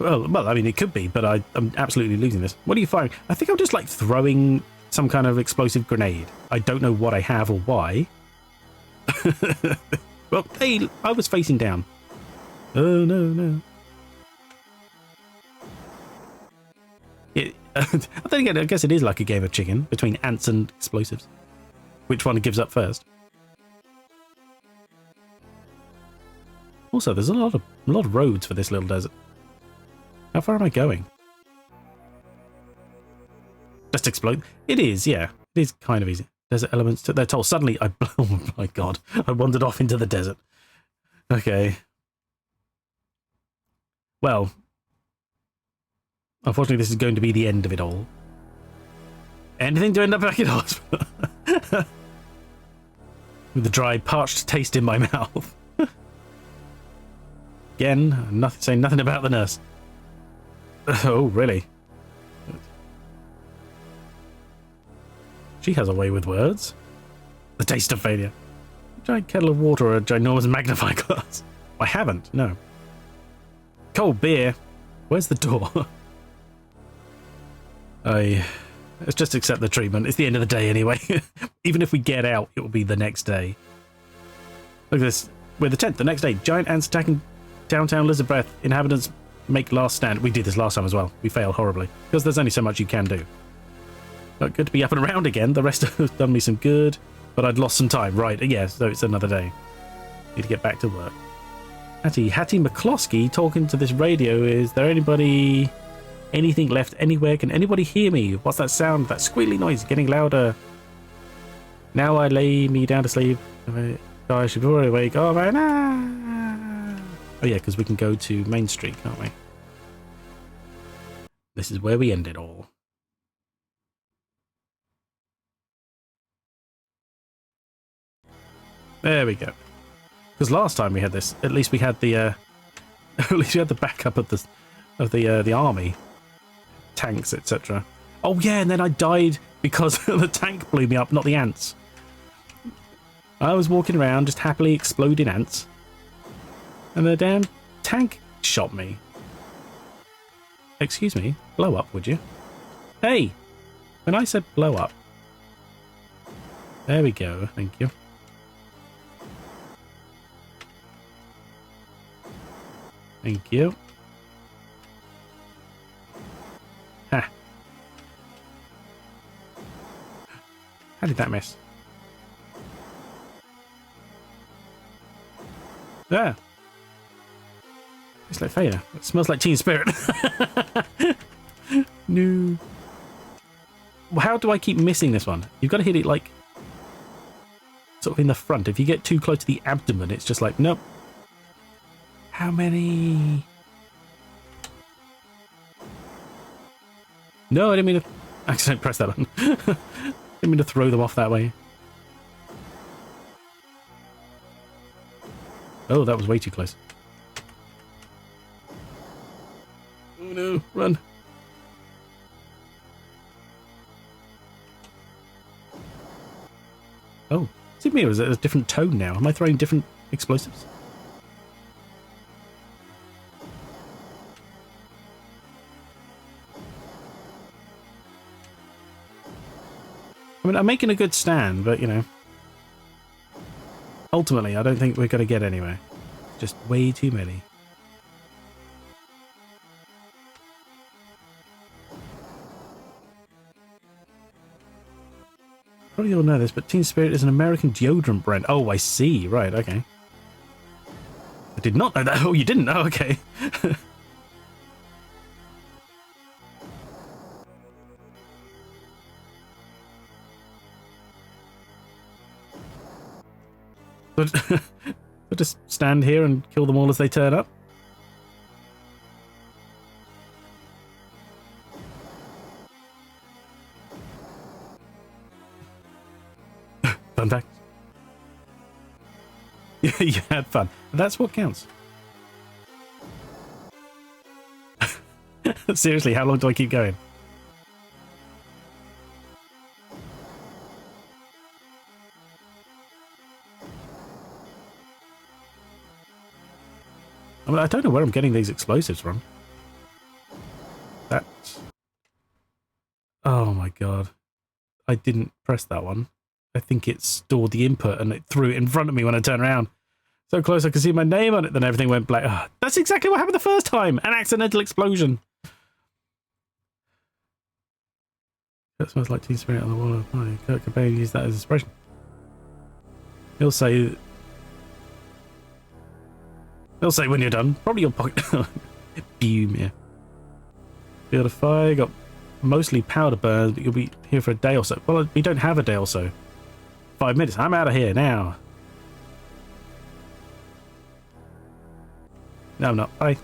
Well, I mean, it could be, but I'm absolutely losing this. What are you firing? I think I'm just like throwing some kind of explosive grenade. I don't know what I have or why. Well, hey, I was facing down. Oh, no. I guess it is like a game of chicken between ants and explosives. Which one gives up first? Also, there's a lot of roads for this little desert. How far am I going? Just explode. It is, yeah. It is kind of easy. Desert elements. They're told. Suddenly, oh my god! I wandered off into the desert. Okay. Well, unfortunately, this is going to be the end of it all. Anything to end up back in hospital? With the dry, parched taste in my mouth. Again, saying nothing about the nurse. Oh, really? She has a way with words. The taste of failure. A giant kettle of water or a ginormous magnifying glass? I haven't, no. Cold beer. Where's the door? Let's just accept the treatment. It's the end of the day anyway. Even if we get out, it will be the next day. Look at this. We're the 10th, the next day. Giant ants attacking downtown lizard breath. Inhabitants make last stand. We did this last time as well. We failed horribly. Because there's only so much you can do. But good to be up and around again. The rest have done me some good. But I'd lost some time. Right, yeah, so it's another day. Need to get back to work. Hattie McCloskey talking to this radio. Is there anything left anywhere? Can anybody hear me? What's that sound? That squealy noise getting louder. Now I lay me down to sleep. I should be already awake. Oh man. Oh yeah, because we can go to Main Street, can't we? This is where we end it all. There we go. Because last time we had this, at least we had the at least we had the backup of the army, tanks, etc. Oh yeah, and then I died because the tank blew me up, not the ants. I was walking around just happily exploding ants, and the damn tank shot me. Excuse me, blow up, would you? Hey, when I said blow up. There we go. Thank you. Thank you. Ha. How did that miss? Yeah. It's like failure. It smells like Teen Spirit. No. Well, how do I keep missing this one? You've got to hit it like sort of in the front. If you get too close to the abdomen, it's just like, nope. How many? No, I didn't mean to accidentally press that button. Didn't mean to throw them off that way. Oh, that was way too close. Oh no, run. Oh, see me, is it a different tone now? Am I throwing different explosives? I mean, I'm making a good stand, but, you know, ultimately, I don't think we're going to get anywhere. Just way too many. Probably all know this, but Teen Spirit is an American deodorant brand. Oh, I see. Right, okay. I did not know that. Oh, you didn't? Oh, okay. But we'll just stand here and kill them all as they turn up. Fun fact. Yeah, you had fun. That's what counts. Seriously, how long do I keep going? I mean, I don't know where I'm getting these explosives from. That's... Oh my god. I didn't press that one. I think it stored the input and it threw it in front of me when I turned around. So close I could see my name on it, then everything went black. Oh, that's exactly what happened the first time! An accidental explosion! That smells like Teen Spirit on the wall of fire. Kurt Cobain used that as inspiration. He'll say when you're done. Probably your pocket. Boom, yeah. Field of fire, got mostly powder burns, but you'll be here for a day or so. Well, we don't have a day or so. 5 minutes. I'm out of here now. No, I'm not. Bye.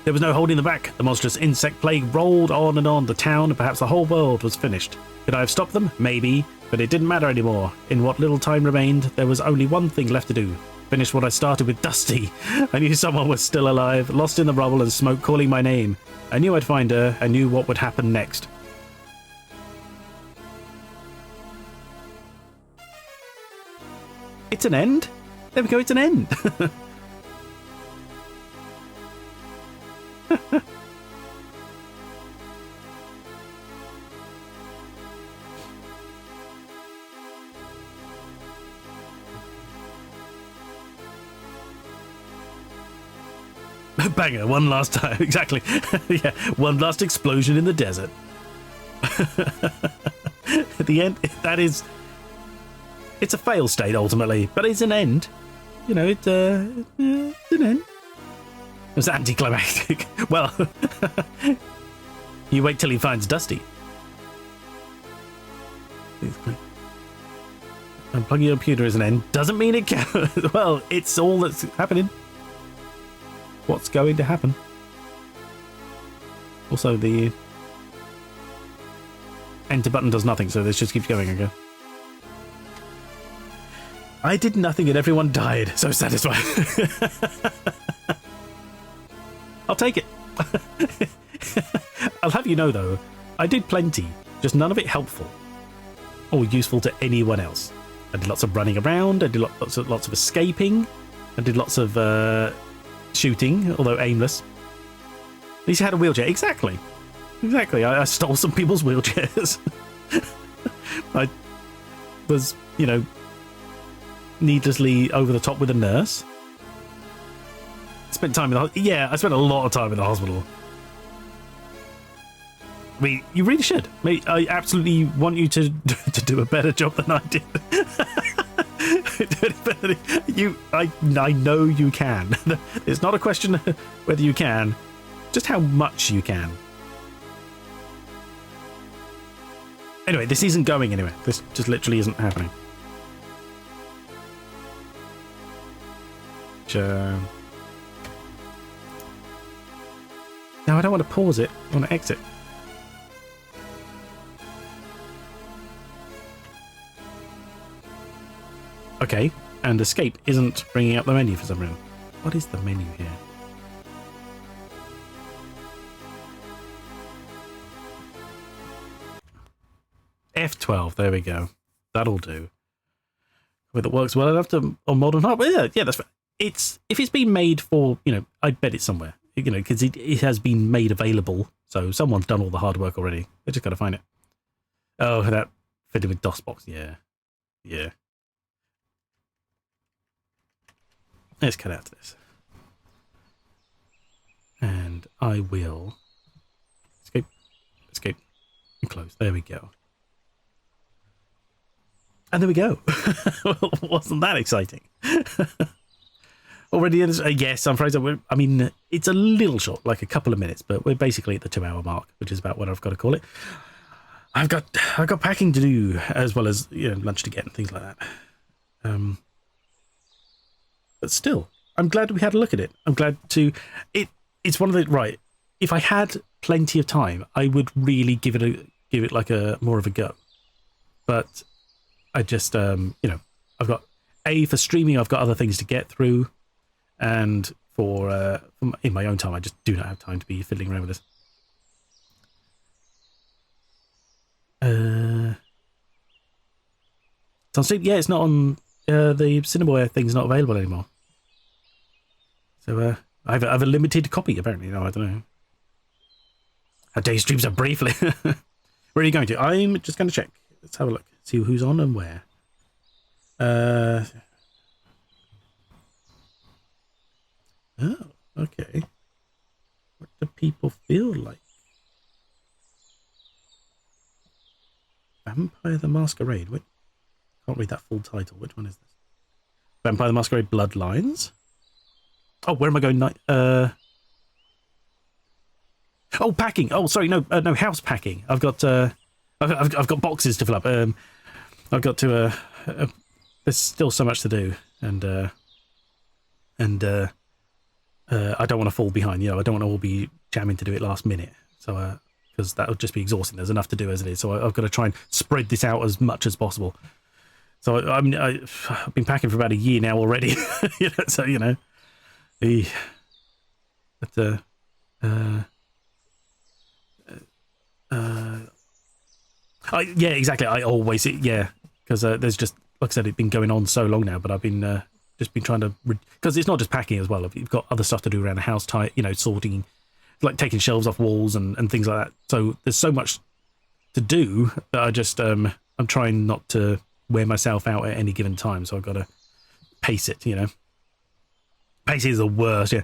There was no holding them back. The monstrous insect plague rolled on and on. The town, and perhaps the whole world, was finished. Could I have stopped them? Maybe. But it didn't matter anymore. In what little time remained, there was only one thing left to do. Finish what I started with Dusty. I knew someone was still alive, lost in the rubble and smoke, calling my name. I knew I'd find her. I knew what would happen next. It's an end? There we go, it's an end. Banger, one last time. Exactly. Yeah, one last explosion in the desert. At the end, that is... It's a fail state, ultimately, but it's an end. You know, it's an end. It was anticlimactic. Well, you wait till he finds Dusty. Unplugging your computer is an end. Doesn't mean it can. Well, it's all that's happening. What's going to happen? Also, the enter button does nothing, so this just keeps going again. I did nothing and everyone died. So satisfying. I'll take it. I'll have you know, though, I did plenty, just none of it helpful or useful to anyone else. I did lots of running around, I did lots of escaping, I did lots of shooting, although aimless. At least I had a wheelchair. Exactly. I stole some people's wheelchairs. I was, needlessly over the top with a nurse. Spent time in the I spent a lot of time in the hospital. I mean, you really should. I absolutely want you to do a better job than I did. I know you can. It's not a question whether you can, just how much you can. Anyway, this isn't going anywhere. This just literally isn't happening. No, I don't want to pause it. I want to exit. Okay, and escape isn't bringing up the menu for some reason. What is the menu here? F12, there we go. That'll do. Whether it works well enough on modern hardware, yeah, that's. If it's been made for, I bet it's somewhere, because it has been made available, so someone's done all the hard work already. They just got to find it. Oh, that fitted with DOSBox, yeah. Let's cut out this. And I will escape, and close. There we go. And there we go. Wasn't that exciting? Already, yes, I'm afraid. I mean, it's a little short, like a couple of minutes, but we're basically at the 2-hour mark, which is about what I've got to call it. I've got packing to do, as well as lunch to get and things like that. But still, I'm glad we had a look at it. I'm glad to. It's one of the right. If I had plenty of time, I would really give it like a more of a go. But I just I've got for streaming. I've got other things to get through. And for in my own time, I just do not have time to be fiddling around with this. It's on Steam. Yeah, it's not on the Cinemaware thing's not available anymore. So I have a limited copy apparently. No, I don't know. Our day streams are briefly. Where are you going to? I'm just going to check. Let's have a look. See who's on and where. Oh, okay. What do people feel like? Vampire the Masquerade. Wait, can't read that full title. Which one is this? Vampire the Masquerade Bloodlines. Oh, where am I going? Oh, packing. Oh, sorry, no, house packing. I've got I've got boxes to fill up. I've got to. There's still so much to do, and I don't want to fall behind. I don't want to all be jamming to do it last minute. So, because that would just be exhausting. There's enough to do as it is. So I've got to try and spread this out as much as possible. So I mean, I've been packing for about a year now already. So yeah, exactly. I always because there's just, like I said, it's been going on so long now. But I've been just been trying to, because it's not just packing as well. You've got other stuff to do around the house, sorting, like taking shelves off walls and things like that. So there's so much to do that I just I'm trying not to wear myself out at any given time. So I've got to pace it. Pace is the worst. Yeah,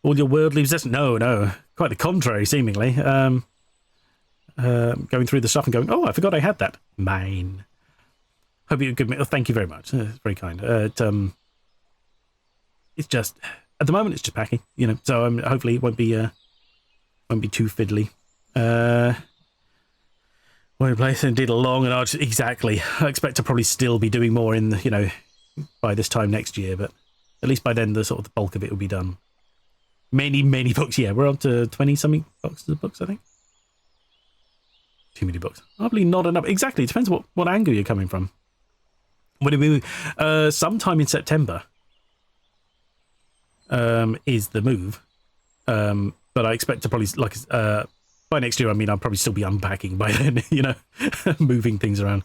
all your worldly possessions. No, quite the contrary, seemingly. Going through the stuff and going, oh, I forgot I had that. Mine. Hope you give me. Oh, thank you very much. It's very kind. It's just at the moment it's just packing, So hopefully it won't be too fiddly. Won't place indeed long and arduous. Exactly. I expect to probably still be doing more in by this time next year, but at least by then the sort of the bulk of it will be done. Many books. Yeah, we're up to 20 something boxes of books, I think. Too many books. Probably not enough. Exactly. It depends what angle you're coming from. When we move, sometime in September is the move. But I expect to probably by next year. I mean, I'll probably still be unpacking by then. Moving things around.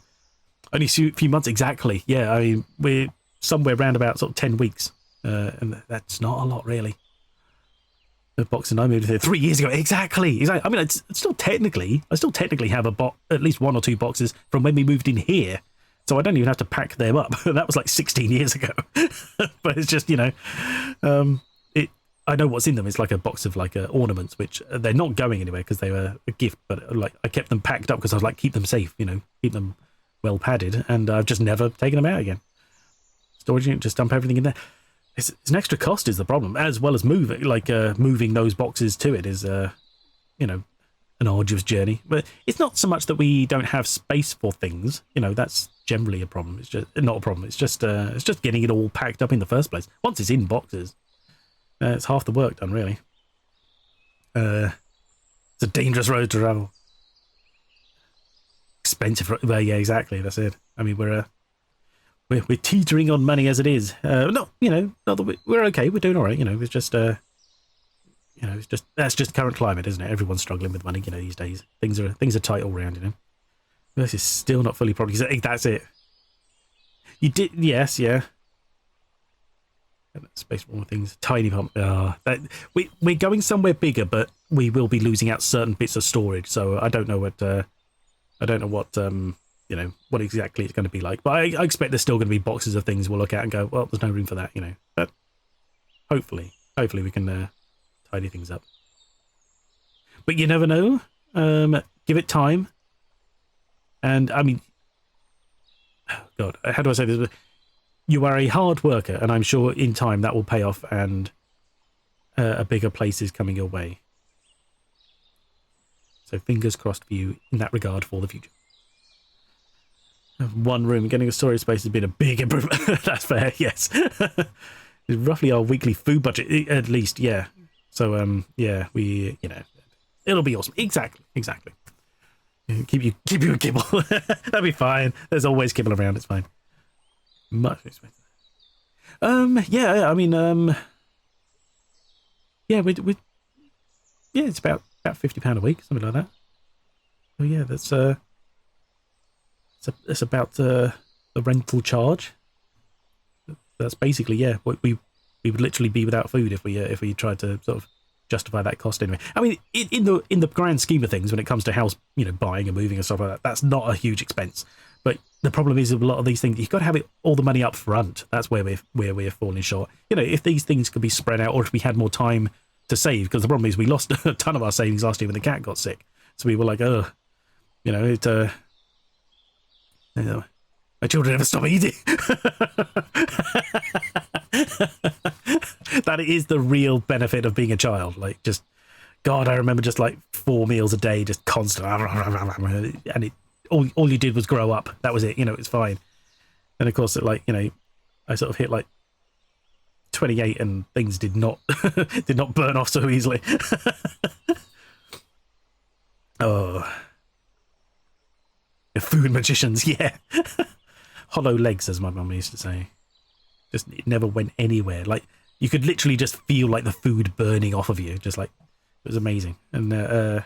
Only a few months exactly. Yeah, I mean, we're somewhere around about sort of 10 weeks and that's not a lot, really. The boxes I moved here 3 years ago. Exactly. I mean, I still technically have at least 1 or 2 boxes from when we moved in here. So I don't even have to pack them up. That was like 16 years ago. But it's just, I know what's in them. It's like a box of like ornaments, which they're not going anywhere because they were a gift. But like I kept them packed up because I was like, keep them safe, keep them well padded. And I've just never taken them out again. Storage unit, just dump everything in there. It's an extra cost is the problem, as well as moving those boxes to it is, an arduous journey. But it's not so much that we don't have space for things. That's generally a problem. It's just not a problem. It's just getting it all packed up in the first place. Once it's in boxes, it's half the work done, really. It's a dangerous road to travel. Expensive. Well, yeah, exactly. That's it. I mean, we're teetering on money as it is. Not that we're okay. We're doing all right. It's just, that's just current climate, isn't it? Everyone's struggling with money, these days. Things are tight all round, This is still not fully property. That's it. You did, yes, yeah. Space more things. Tiny pump. We're going somewhere bigger, but we will be losing out certain bits of storage. So I don't know what. What exactly it's going to be like. But I expect there's still going to be boxes of things we'll look at and go, well, there's no room for that, But hopefully we can tidy things up. But you never know. Give it time. And I mean, oh God, how do I say this? You are a hard worker, and I'm sure in time that will pay off, and a bigger place is coming your way. So fingers crossed for you in that regard for the future. One room, getting a storage space has been a big improvement. That's fair, yes. It's roughly our weekly food budget, at least, yeah. So, yeah, we, it'll be awesome. Exactly. Keep you a kibble. That'll be fine. There's always kibble around. It's fine. Much expensive. Yeah. I mean, yeah. It's about £50 a week, something like that. So yeah, that's it's about the rental charge. That's basically we would literally be without food if we tried to sort of justify that cost anyway. I mean, in the grand scheme of things, when it comes to house, buying and moving and stuff like that, that's not a huge expense. But the problem is with a lot of these things, you've got to have all the money up front. That's where we're falling short. If these things could be spread out, or if we had more time to save, because the problem is we lost a ton of our savings last year when the cat got sick. So we were like, my children never stop eating. That is the real benefit of being a child. Like, just, God, I remember just like 4 meals a day, just constant. And all you did was grow up. That was it. It's fine. And of course, I sort of hit like 28 and things did not burn off so easily. Oh. Food magicians, yeah. Hollow legs, as my mum used to say. Just, it never went anywhere. Like, you could literally just feel like the food burning off of you. Just like, it was amazing. And now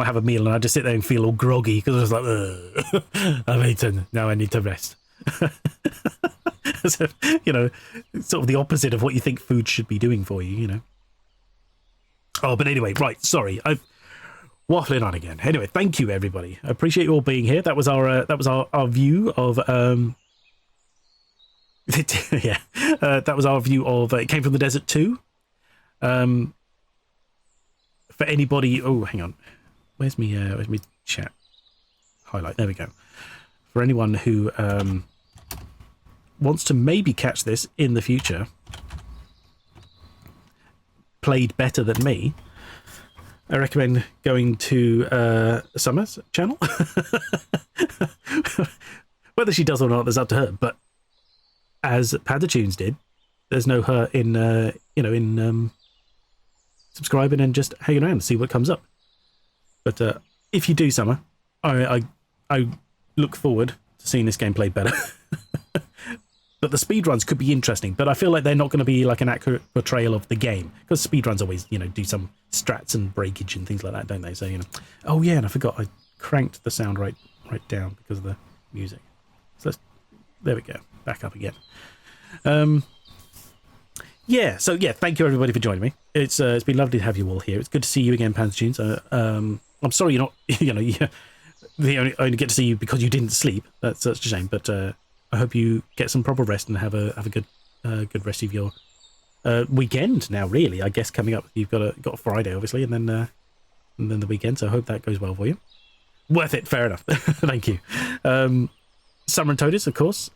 I have a meal and I just sit there and feel all groggy because I was like, I've eaten, now I need to rest. So, sort of the opposite of what you think food should be doing for you, Oh, but anyway, right, sorry. I've waffling on again. Anyway, thank you everybody. I appreciate you all being here. That was our view of yeah. That was our view of It Came from the Desert 2. For anybody, oh, hang on. Where's me chat highlight? There we go. For anyone who wants to maybe catch this in the future, played better than me, I recommend going to Summer's channel. Whether she does or not, that's up to her. But as Panda Tunes did, there's no hurt in subscribing and just hanging around and see what comes up. But if you do, Summer, I look forward to seeing this game played better. But the speedruns could be interesting, but I feel like they're not going to be like an accurate portrayal of the game, because speedruns always, do some strats and breakage and things like that, don't they? So, oh yeah, and I forgot, I cranked the sound right down because of the music. So there we go, back up again. yeah, so yeah, thank you everybody for joining me. It's been lovely to have you all here. It's good to see you again, Pantunes. I'm sorry you're not, they only get to see you because you didn't sleep. That's such a shame. But I hope you get some proper rest and have a good rest of your weekend. Now, really, I guess coming up, you've got a Friday, obviously, and then the weekend. So I hope that goes well for you. Worth it, fair enough. Thank you. Summer and Toadis, of course.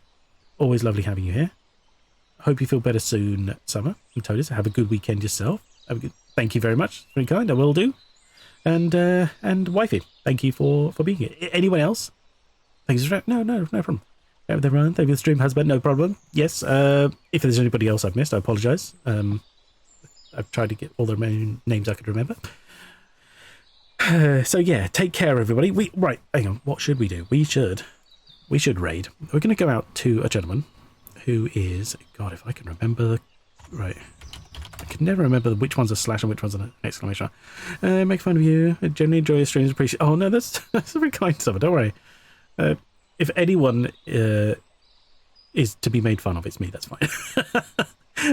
Always lovely having you here. Hope you feel better soon, Summer and Toadis. Have a good weekend yourself. Thank you very much. Very kind. I will do. And Wifey, thank you for being here. Anyone else? Thanks for no problem. Thank you for the stream husband, no problem. Yes, if there's anybody else I've missed, I apologise. I've tried to get all the main names I could remember. So yeah, take care, everybody. Right, hang on. What should we do? We should raid. We're going to go out to a gentleman who is, God, if I can remember, right. I can never remember which one's a slash and which one's an exclamation mark. Make fun of you. I generally enjoy your streams. Appreciate. Oh no, that's very kind of someone. Don't worry. If anyone is to be made fun of, it's me. That's fine.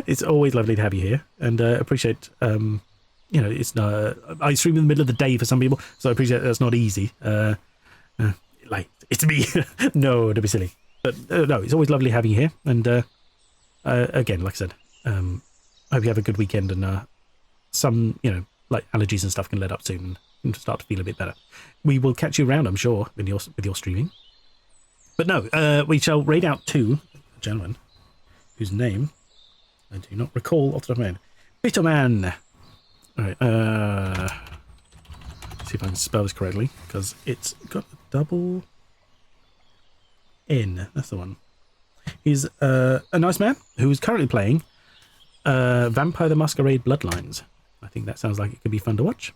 It's always lovely to have you here, and appreciate. It's I stream in the middle of the day for some people, so I appreciate that's not easy. Like it's me. No, don't be silly. But no, it's always lovely having you here, and again, like I said, I hope you have a good weekend, and some like allergies and stuff can let up soon and start to feel a bit better. We will catch you around, I'm sure, with your streaming. But no, we shall raid out to a gentleman whose name I do not recall off the top of my head. Bitterman. All right. See if I can spell this correctly, because it's got a double N. That's the one. He's a nice man who is currently playing Vampire the Masquerade Bloodlines. I think that sounds like it could be fun to watch.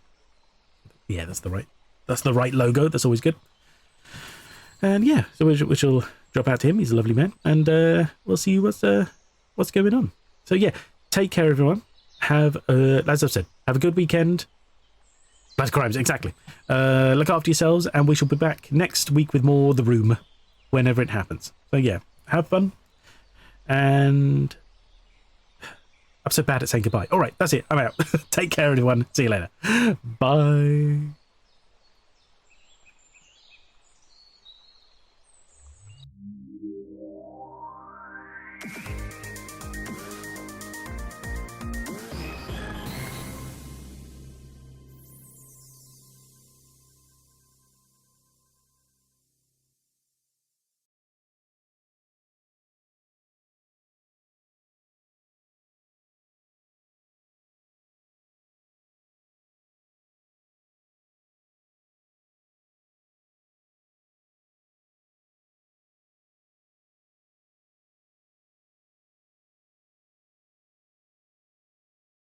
Yeah, that's the right logo. That's always good. And yeah, so we shall drop out to him. He's a lovely man, and we'll see what's going on. So yeah, take care, everyone. Have as I've said, have a good weekend. Bad crimes, exactly. Look after yourselves, and we shall be back next week with more The Room, whenever it happens. So yeah, have fun, and I'm so bad at saying goodbye. All right, that's it. I'm out. Take care, everyone. See you later. Bye.